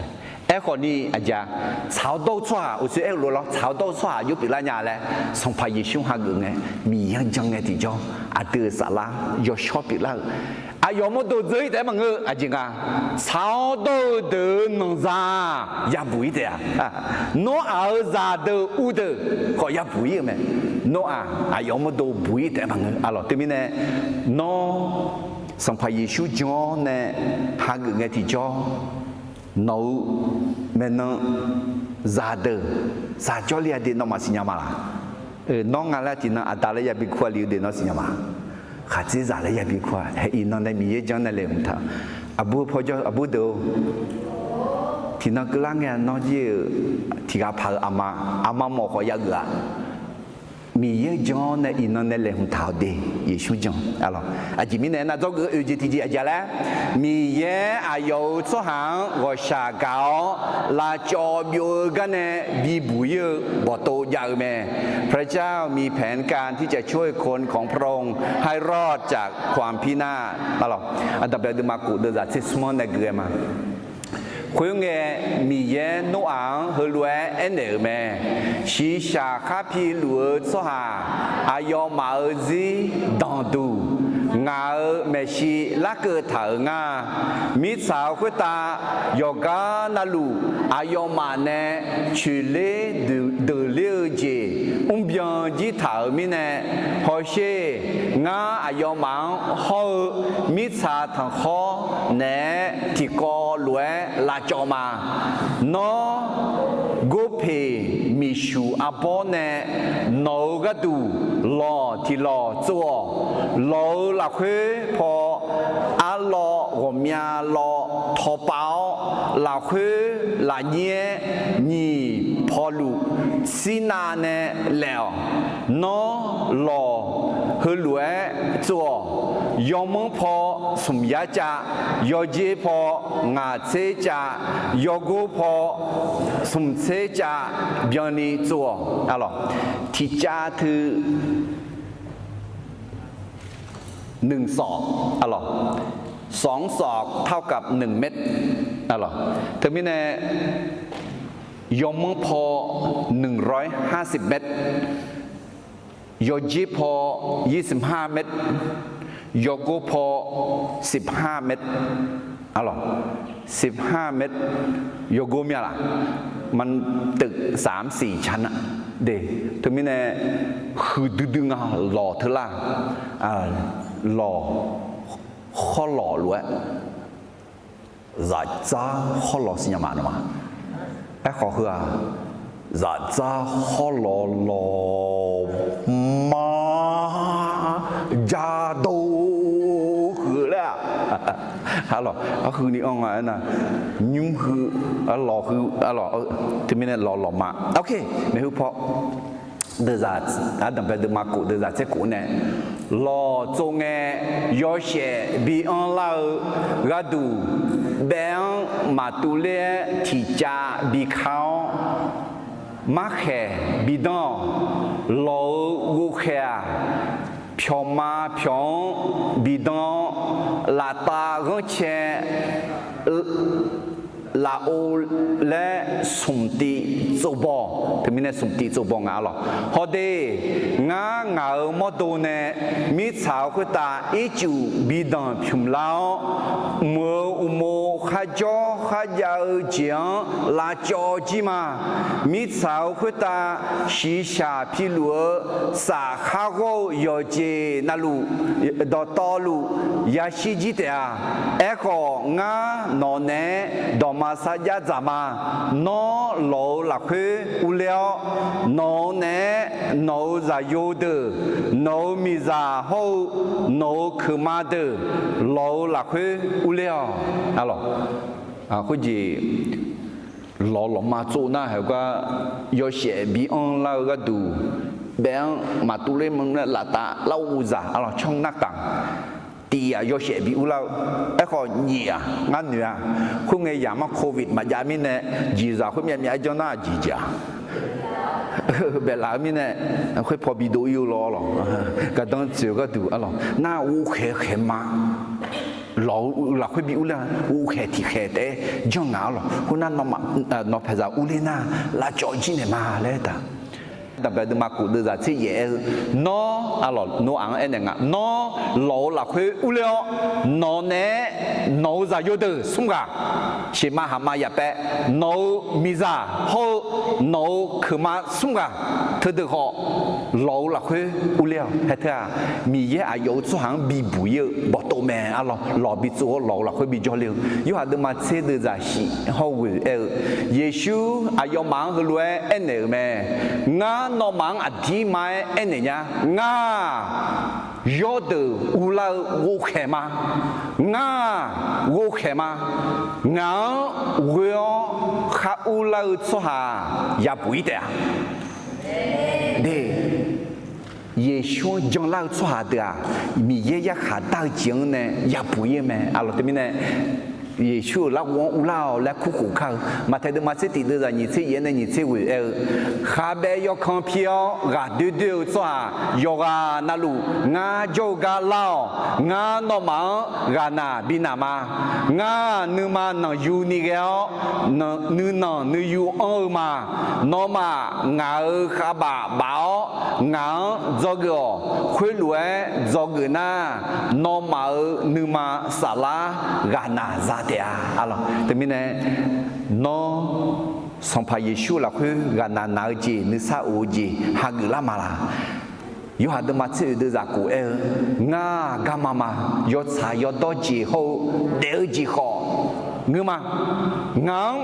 Speaker 3: 哎，可你阿家炒到错，我说哎罗咯，炒到错有比那伢嘞，从拍一胸下个呢，米样讲的地方，啊得啥啦，要小比那，啊要么都这一代嘛个，阿姐啊，炒到的弄啥也不一定啊，侬儿啥都有的，可也不一样咩，侬啊要么都不一定嘛个，啊咯，对面呢，侬。 sang pa Yesu jo ne ha ge nge ti jo no maintenant zade sa jo li ade no ma sinya mala no ngala ti na adala ya bi kwa li de no sinya ma kha ji za la ya bi kwa he no ne mi ye jo ne le mta abu pho jo abu do ti na klang ya no ji ti ga pha ama mo ko ya ga มีเยอะจอนในอินนั่นเลยหุ่นเท้าเดย์ยิชูจอนอะไรอาจิมิเนี่ยน่าจะก็UGTGอาจจะแล้วมีเยอะอายุสุหังก็ชาเกาลาจอบอยู่กันเนี่ยบีบุยบ่โตยาวแม่พระเจ้ามีแผนการที่จะช่วยคนของพระองค์ให้รอดจากความพินาศอะไรอันดับแรกดูมากูเดือดซิสมอนในเกลือมาคุยงมีเยนโนอังเฮลัวเอ็นเดอร์แม่ชีชาคาพีลัวสหาอายอมาเอซีดังดูงาเมชีลักเกอร์ถางามิสาวคุตาโยกานาลูอายอมาเนชุเลเดเลเจเบียนจีถามิเนฮอเชงาอายอมังฮอมิสาทังฮอเนที่กอลัวลาจอมาโนกูเพมิชูอาบอเนโนกดูลอที่ลอจัวลอลักเฮพออาลอวมียลอทอเปาลักเฮลาเนียนีพอลูสินาเนแล้วโนลอเฮลัวจัวยอมงพอสมยาจายอเจพองาเซจายอกูพอสมเซจาเบียนีจัวalorsที่จาคือ1 ศอกalors2 ศอกเท่ากับ1 เม็ดalorsเธอมีแน่ยอมงพอ150 เม็ดยอจีพอ25 เม็ดโยโกพอ15 เม็ดอะไร15 เม็ดโยโกมีอะไรมันตึก3-4 ชั้นอะเด็กถึงมีเนี่ยคือดึงๆอะหล่อเธอล่ะหล่อข้อหล่อล้วนจะจ้าข้อหล่อสิยามาหน่อยไอ้ขอคือจะจ้าข้อหล่อหล่อมาจาโดคือแล้วฮัลโหลก็คือนี่อ่องอะไรนะยุ่งคือหล่อคือหล่อที่ไม่ได้หล่อมาโอเคไม่รู้เพราะเดือดดังไปเดือดมากูเดือดเจ้ากูเนี่ยหล่อจงยอเชบีอันลากระดูแบงมาตุเล่ที่จ่าบีเขามาแค่บีดองหล่อกูแค่飘马飘比当拉大个钱，拉欧来送的走包，他们那送的走包伢了，好的，伢么多呢？米炒会打19比当平老，么还要讲辣椒鸡嘛？米炒会打西下皮路撒哈个要接那路到道路也是记得啊，哎个伢老呢到马萨亚咋嘛？孬老拉去无聊，孬呢孬在有的，孬米在好，孬去嘛的，老拉去无聊，啊咯。好似老มา做那係個有些比安那個度，別嘛都嚟問咧拉達老烏咋，啊咯衝那檔，啲啊有些比烏老一個熱啊，啱女啊，佢嘅嘢嘛 Covid 嘛，入面咧熱咋，佢面面就那熱咋。แบบหลังนี่เนี่ยค่อยพอบีดูอยู่รอหรอก็ต้องเจอก็ดูอ่ะหรอหน้าอู้เข็มมาเราค่อยบีอู้ละอู้เขที่เขแต่ย่องเหงาหรอคุณนั่นนอภาษาอู้เลยนะลาจอจีเนี่ยมาเลยแต่แต่แบบมากูดูจากที่เย่นออ่ะหรอนออังเอ็นยังไงนอเราละค่อยอู้เลยนอเนี่ยนอจะอยู่ดื้อสุ่มกะชิมาหามาอย่าแปะนอมิซาโฮนอคือมาสุ่มกะเธอเดือดเราละค่อยอู้เลยเฮ้ยเธอมีเยอะอายุสุหังบีบุยบอกตัวแม่อ่ะหรอหล่อบีตัวเราละค่อยบีจ่อเลี้ยวอยู่หาดูมาเชื่อดูจากสิฮาวเยซูอายุมังคือรวยเอ็นเนอร์แม่งานอมังอดีมาเอ็นเนี่ยงายอดอูลาโวเขมางาโวเขมางาเวอข้าอูลาสุหายาบุยเดียเด也说将来做下的啊，米也也下大景呢，也不也咩，阿罗对面呢。耶稣拉王乌拉拉苦苦靠，马太的马斯蒂的人，你这也能你这为下边要看票，啊丢丢抓，要啊那路，啊就个老，啊那么啊那比那么，啊你嘛能有你个，能有二嘛，那么啊下巴包，啊这个会来这个那，那么你嘛啥啦，啊那咋？的啊，阿罗，对面呢，喏，上派耶稣啦，去个那节，你啥乌节，哈个啦嘛啦，有下的嘛，这的咋过啊，干嘛嘛，要查要多节后，第节好，你嘛，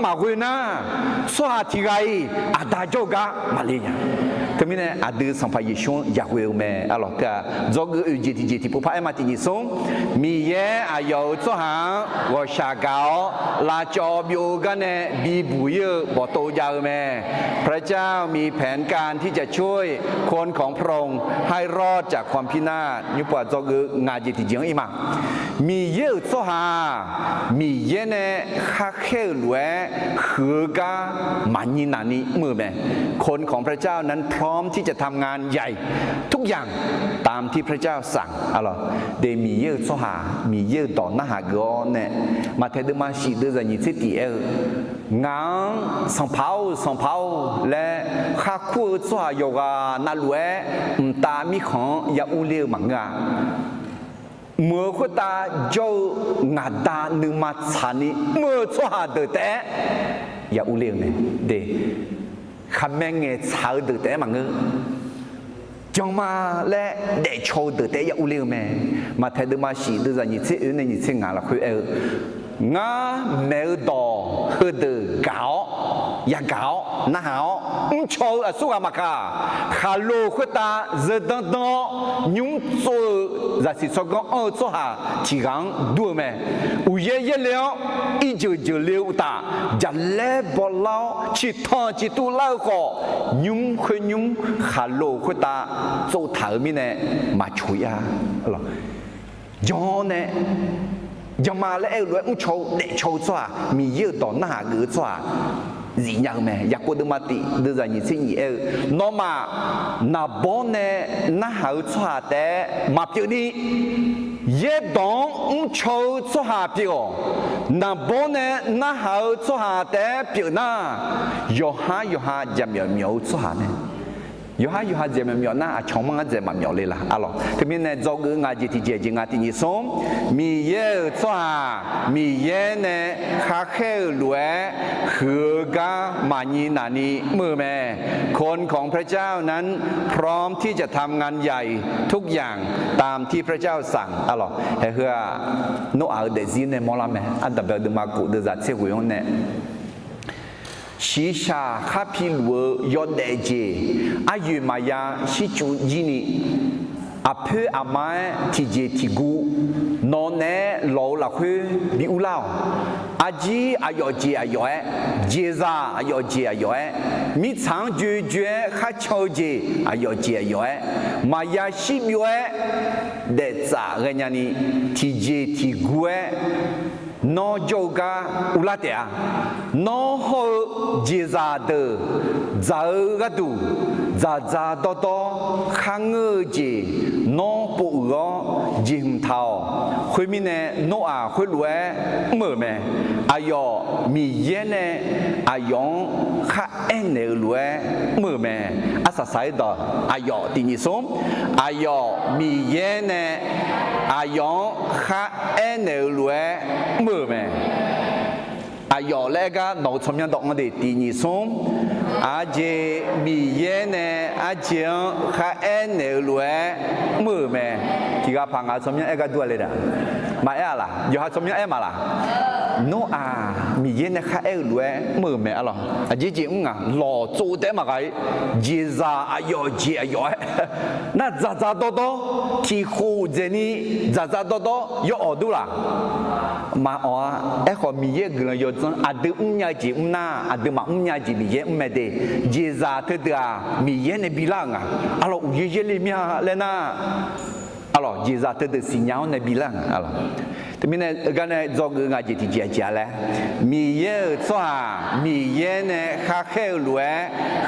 Speaker 3: 嘛会呢，刷题个啊，大家个嘛哩呀。对面呢，ada sampai Yesus Yahweh me, Allah ka, zoga jeti pupa mati ni song, mi ye ayo cho hang, wo sha gao, la cho bio gan ne, bi bu ye, bo to yao me, พระเจ้ามีแผนการที่จะช่วยคนของพระองค์ให้รอดจากความพินาศยุปโจกงาจิติจิงอีมามีเยอะโซฮามีเยเนคาเคลวยคือกามันยินานิมือแม่คนของพระเจ้านั้นพร้อมที่จะทำงานใหญ่ทุกอย่างตามที่พระเจ้าสั่งอะไรเดมีเยอะโซฮามีเยอะต่อหน้าหากอนเนี่ยมาเทดมาชีเดจะยิสิติงานสังเผาและข้าคู่ส่วนโยกานาลวยตามีของยาอุเลียมังงาเมื่อคนตาโจงาดานึมาชานีเมื่อส่วนเดือดแต่ยาอุเลียเนี่ยเดคำแม่งเงชาเดือดแต่มังเงจงมาและเดชโชเดือดแต่ยาอุเลียแม่มาเทดมาชีเดือดยิเซในยิเซงาละคุยงาเมลดอคือเดือเก่าอย่าเก่าหน้าหาวโชว์สุขมากาฮาโลคุตาเจดังดอยุ่งโซ่จะสิสกองโซ่หาที่กังดูไหมอุเย่เลี้ยวอีเจเลี้ยวตาจะเล่บอลเล่าชิดทอจิตุเล่าก็ยุ่งคือยุ่งฮาโลคุตาโซ่ถามมีเนี่ยมาช่วยอะไรย้อนเนี่ยยังมาแล้วรวยโชว์เด็กโชว์จ้ามีเยอะต่อหน้าหรือจ้าgì nhau mẹ, giặc quân đương mati đưa ra những gì nó mà na bốn nè na hậu cho té mà biểu đi yết đón châu cho hà biểu na bốn nè na hậu cho té biểu na yo ha giảm miêu cho hà nè yo ha giảm miêu na chong mang giảm miêu lên là alo thế nên này do cái ngài chỉ chỉ ngài thì như sống mi ye cho hà mi ye nè khá khéo lúaคือกามานีนานีมือแม่คนของพระเจ้านั้นพร้อมที่จะทำงานใหญ่ทุกอย่างตามที่พระเจ้าสั่งอะหรอเฮ้ยโนอาเดซินเนมอลาแม่อันดับเดิมมากุเดจัดเสียหุยงเน่ชีชาข้าพิลัวยอดเดเจอายุมายาชิจูยินีอาเพออามาทีเจทีกูนอนเน่โลละคือบิอุลาวอาจีอายอจีอายอเจซาอายอจีอายอมีช้างจุจข้าเช่าจีอายอจีอายอมายาชิบิวเดซ่าเรญานีทีเจทีกูนอโจกาอุลาเตียนอโฮเจซาเดซากะดูซาโตโตขังเจนอปูรอจิมเทาคุยมีเนโนอาคุยรวยเมื่อแม่อายอมีเยเนอายองข้าเอ็นเนรวยเมื่อแม่อาศัยสายดออายอตินิสมอายอมีเยเนอายองข้าเอ็นเนรวยเมื่อแม่อายอเล็กก็หนูชมยังดอกมันดีตินิสมอาเจมีเยเนอาเจียงข้าเอ็นเนรวยเมื่อแม่ที่ก็พังอาชมยังเอ็กก็ด้วยเลยนะมาเอล่ะอยู่หาชมยังเอ็มาล่ะ โนอามีเย็นนะคะเอรวยมือแม่อะไรอ่ะจริงๆอ่ะหล่อจูเตมาไกจีซาอายอจีอายอน่าจ้าโตโตที่คู่เจนี่จ้าโตโตยอดูล่ะมาอ๋อเอ้ขอมีเยอะเกินยอดจังอาดูญาจีน่าอาดูมาญาจีมีเยอะไม่ได้จีซาเธอเดียมีเยอะในบิลังอ่ะอะไรอุยเยอะเลยมีอะไรนะalors Jésus te de signal ne bilang alors temine gane zog nga jiti jia le mi ye twa mi ye ne kha khe lue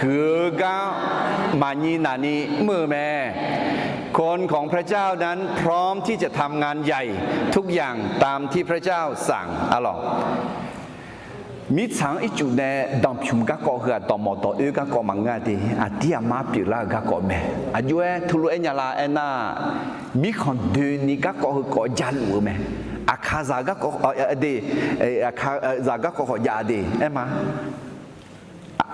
Speaker 3: hu ga mani naniมือแม่คนของพระเจ้านั้นพร้อมที่จะทำงานใหญ่ทุกอย่างตามที่พระเจ้าสั่งalorsมิฉังอีจุเนดอมพิมก็ก็คือตอมอตอก็ก็มังงาดีอาทิอามาปิลาก็ก็แม่อายุทุลุเอ็นยาลาเอ็น่ามีคนเดินนี่ก็ก็คือก็จันหัวแม่อาคาซาก็ก็เดอาคาซาก็ก็ยาเดเอ็มา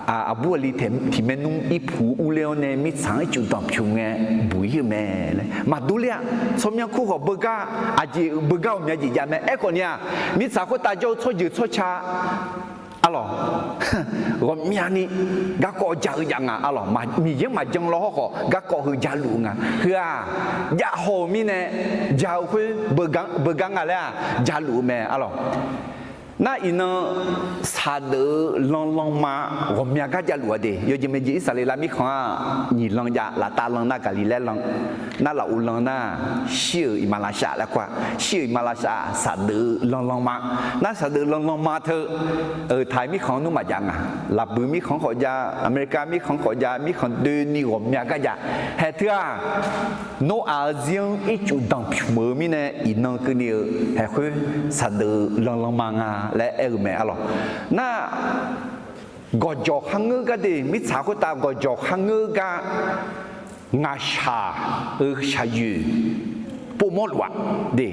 Speaker 3: อาบัวลีเทมที่เมนุ่มอีผูอุเลวเนมิฉังอีจุดอมพิมเงบุยแม่เลยมาดูเลยสมยังคู่กับเบกาอาจีเบกาเนี่ยจียาแม่เอ็กคนเนี่ยมิฉังคนตาโจช่วยยืดช่วยชาalors gom miani ga ko ja yang a alors ma mi ye ma jang lo ko ga ko hu ja lu nga hua ya ho mi ne ja hu be gang a la ja lu me alors na ina sa de long ma gom mia ga ja lu de yo je me ji sa le la mi kha ni long ja la ta long na ga li le long na la u long na shi i ma la sha la kwa shi i ma la sha sa de long ma na sa de long ma thơไทยมีของนุ่มมาอย่างอ่ะหลับบือมีของขอยาอเมริกามีของขอยามีของเดินนี่ผมอยากก็อยากเฮ้ยเถอะโนอาเซียนอีจุดดังผิวมือมีเนี่ยอีน้องก็เนี่ยเฮ้ยคือสัตว์ลองมังอ่ะและเออแม่อะไรน่ากอดจอกหังเงือกดีมิสาวก็ตากอดจอกหังเงือกงาชาชายูปูมดวะดี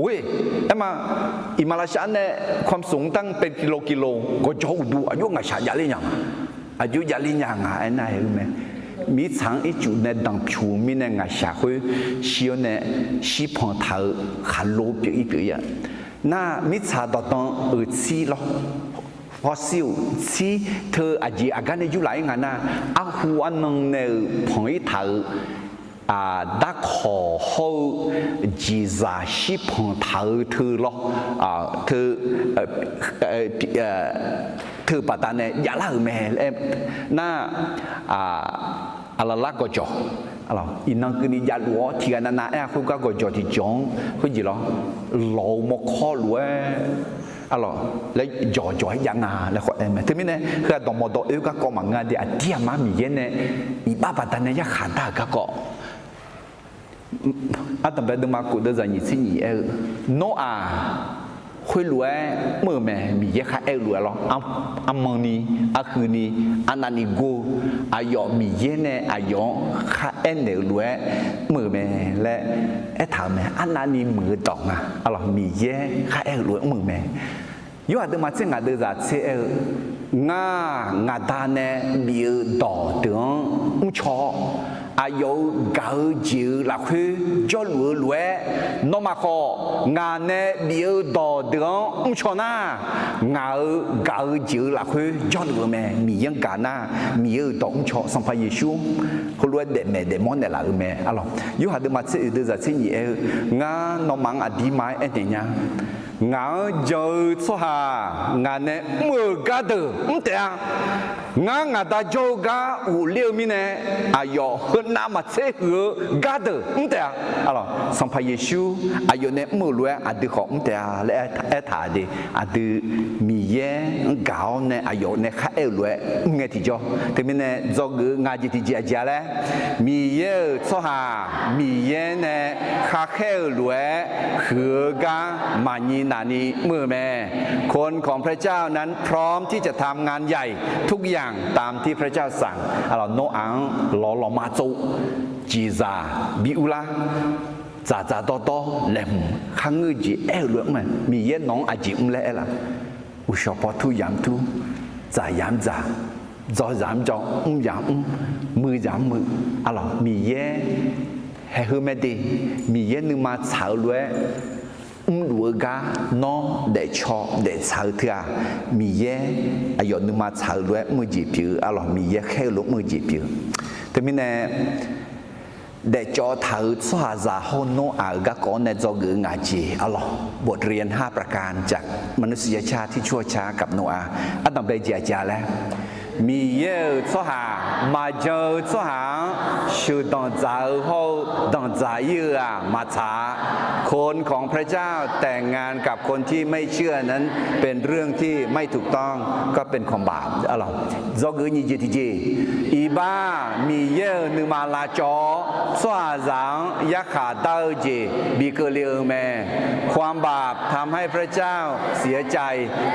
Speaker 3: เว้ยแต่มาอิมาลาชันเนี่ยความสูงตั้งเป็นกิโลก็จะดูอายุงาชายาลิยังอายุยาลิยังอ่ะไอ้นายรู้ไหมมีทางอีจุดเนี่ยดังผิวมีเนี่ยงาชาคือเชียวเนี่ยชีพองเท้าขาโลเปียอีอ่ะน่ามีชาดต้องซีหรอพอซิลซีเธออาจีอาการเนี่ยอยู่หลายงานนะอาหัวนึงเนี่ยพองอีเท้าดักขอเขาจีซาชิพงเธอหรอเธอปัตตานียาลาแม่เอ็มน่าอะไรลักก็จ่ออะไรอินังกินยาลัวที่กันน่ะคุณก็จ่อที่จงคุณจีหรอหล่อมคอลัวอะไรแล้วจ่อให้ยังอ่ะแล้วก็เอ็มที่นี่เนี่ยคือตอนมอดเอวก็ก็มังงานเดียเดียมามีเย็นเนี่ยอีบ้าปัตตานียาขันตาก็อาตมาเดินมากูเดินจากยี่สิบยี่โนอาคุยรวยเมื่อแม่มีเยอะค่ะรวยหรออัมมังนี้อัคืนนี้อันนั้นนี่กูอายอมีเยอะเนี่ยอายอค่ะเนี่ยรวยเมื่อแม่และถามแม่อันนั้นนี่มือตอกอ่ะอะไรมีเยอะค่ะรวยเมื่อแม่ยูอาเดินมาเจ้าเดินจากเจ้างาดานเนี่ยมีต่อถึงชออายุเก่าจิ๋วหลักคือจะรวยน้องมาของานเนี่ยมีต่อเดือนชนะงานเก่าจิ๋วหลักคือจะรวยแม่มียังกันนะมีต่อชอสัมภาระชูเขารวยเด็ดแม่เด็ดมอนเด็ดหลักแม่อะไรยูหาเดินมาเจอเดินจากที่นี่งานน้องมังอดีมาเอ็นเนี่ยงานเจอสหงานเนี่ยเมื่อกาเดอแต่งานตาโจกาอุเลี้ยวมีเนี่ยอายุน้ำมาเชื่อกาเดอแต่อะไรสัมภาระชูอายุเนี่ยเมื่อรวยอาดูของแต่และถ่ายดีอาดูมีเย่เก่าเนี่ยอายุเนี่ยข้ารวยเงี้ยที่จ่อแต่มีเนี่ยจอกงานจิตใจเจริญมีเย่สหมีเย่เนี่ยข้ารวยคือกามันนี่นานี้เมื่อแม่คนของพระเจ้านั้นพร้อมที่จะทำงานใหญ่ทุกอย่างตามที่พระเจ้าสั่งเราโนอังหล่อมาโจจีซาบิอุลาจ่าโตเล่มข้างเงืจีเรื่องมันมีเย็นน้องอาจิมเล่ละอุชปทุยามทุจ่ายามจ่าจอยามจอยามมือยามมือมีเย็นให้เฮไม่ดีมีเย็นนึงมาเฉาเลย đuổi gà nó để cho để xài thưa mì ye ai giờ nhưng mà xài luôn mới gì biểu à lo mì ye khéo lúc mới gì biểu thế mình nè để cho thử xóa giả hôn nó ở các con này do gửi ngài chỉ à lo บทเรียน5ประการจากมนุษยชาติที่ชั่วช้ากับโนอาห์อันต่อไปเจียจาแล้วมีเยอะชั่วหามาเจอชั่วหาชูดองใจเขาดองใจเยื่อมาช้าคนของพระเจ้าแต่งงานกับคนที่ไม่เชื่อนั้นเป็นเรื่องที่ไม่ถูกต้องก็เป็นความบาปอะไรจอกือนี่จีทีจีอีบ้ามีเยอะนึมาลาจอชั่วหางยักขาเต้าจีบีเกลียวแม่ความบาปทำให้พระเจ้าเสียใจ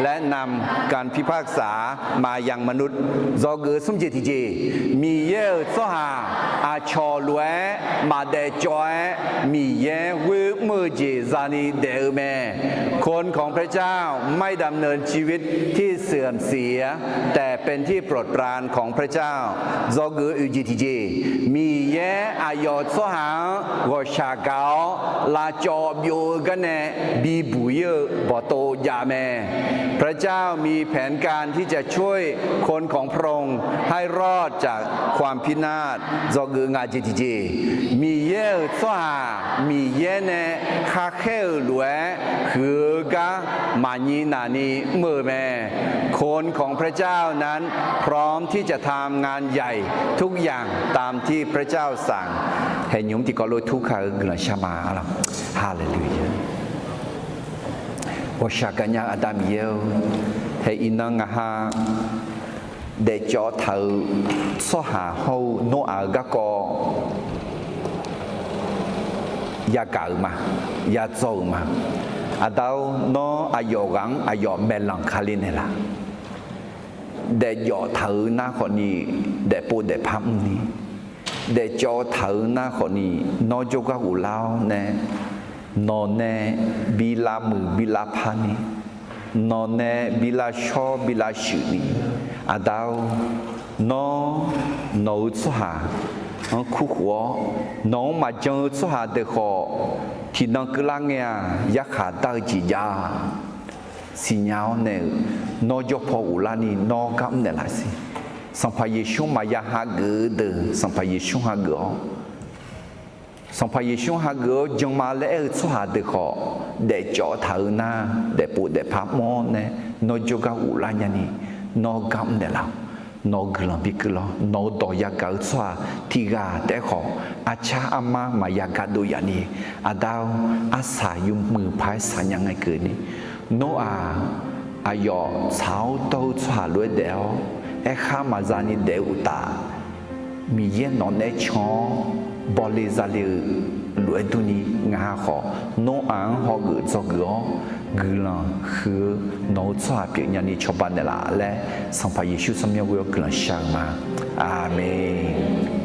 Speaker 3: และนำการพิพากษามายังมนุษย์จอกือสมจิตจีมีเยอะชั่วหาอาชอลวยมาเดจอยมีเยอะวิมือจีซานีเดอแม่คนของพระเจ้าไม่ดำเนินชีวิตที่เสื่อมเสียแต่เป็นที่โปรดปรานของพระเจ้าจอกืออุจิตจีมีเยอะอายอดสหาวชาเกาลาจอบโยกันเนบีบุยบอโตยาแม่พระเจ้ามีแผนการที่จะช่วยคนของพระองค์ให้รอดจากความพินาศจอกืองาจิตจีมีเยอะสหามีเยอะเนคาเคลหลวยคือกะมานีนานีเมื่อแม่คนของพระเจ้านั้นพร้อมที่จะทำงานใหญ่ทุกอย่างตามที่พระเจ้าสั่งให้ยุมที่ก็ลอยทุกข์เกลือชามาแล้วฮาเลลูยาวชากันยังอาดามเยวให้อินังฮาđể cho thử số hạ hậu nó ở các co ya cỡ mà ya dầu mà ở đâu nó ở dầu gắng ở dầu melancholy này là để cho thử na khỏi ni để bù để phàm ni để cho thử na khỏi ni nó cho các u lao nè nó nè bi la mù bi la pha ni nó nè bi la cho bi la sự ni ở đâu nó nấu cho hà nó khu khổ nó mà chơi cho hà để họ thì nó cứ lắng nghe giác khả tao chỉ ra xì nhau nè nó cho phô ulani nó cảm nè là gì sang phải Giêsu mà ya ha gỡ từ sang phải Giêsu ha gỡ sang phải Giêsu ha gỡ dùng mà lẽ cho hà để họ để cho thử na để bù để pháp mô nè nó cho các ulani nè nó cảm nè là nó glam bị glam nó đòi ya gỡ xóa thì gà để họ cha ama mà ya gỡ đôi ya ni đào sa dùngมือพายสายังไงเกิดนี่โนอาหยอเช้าโตสาลวยเดียวข้ามาจานี่เดียวตามีเย็นนอนในช่องบริจาคลวยตุนีงาขอโนอังหอกุจอกยอกลังคือโนสาเปียญาณิชบันเดละและสัมภายิชุสมยาวิโอกุลังช่างมาอาเมน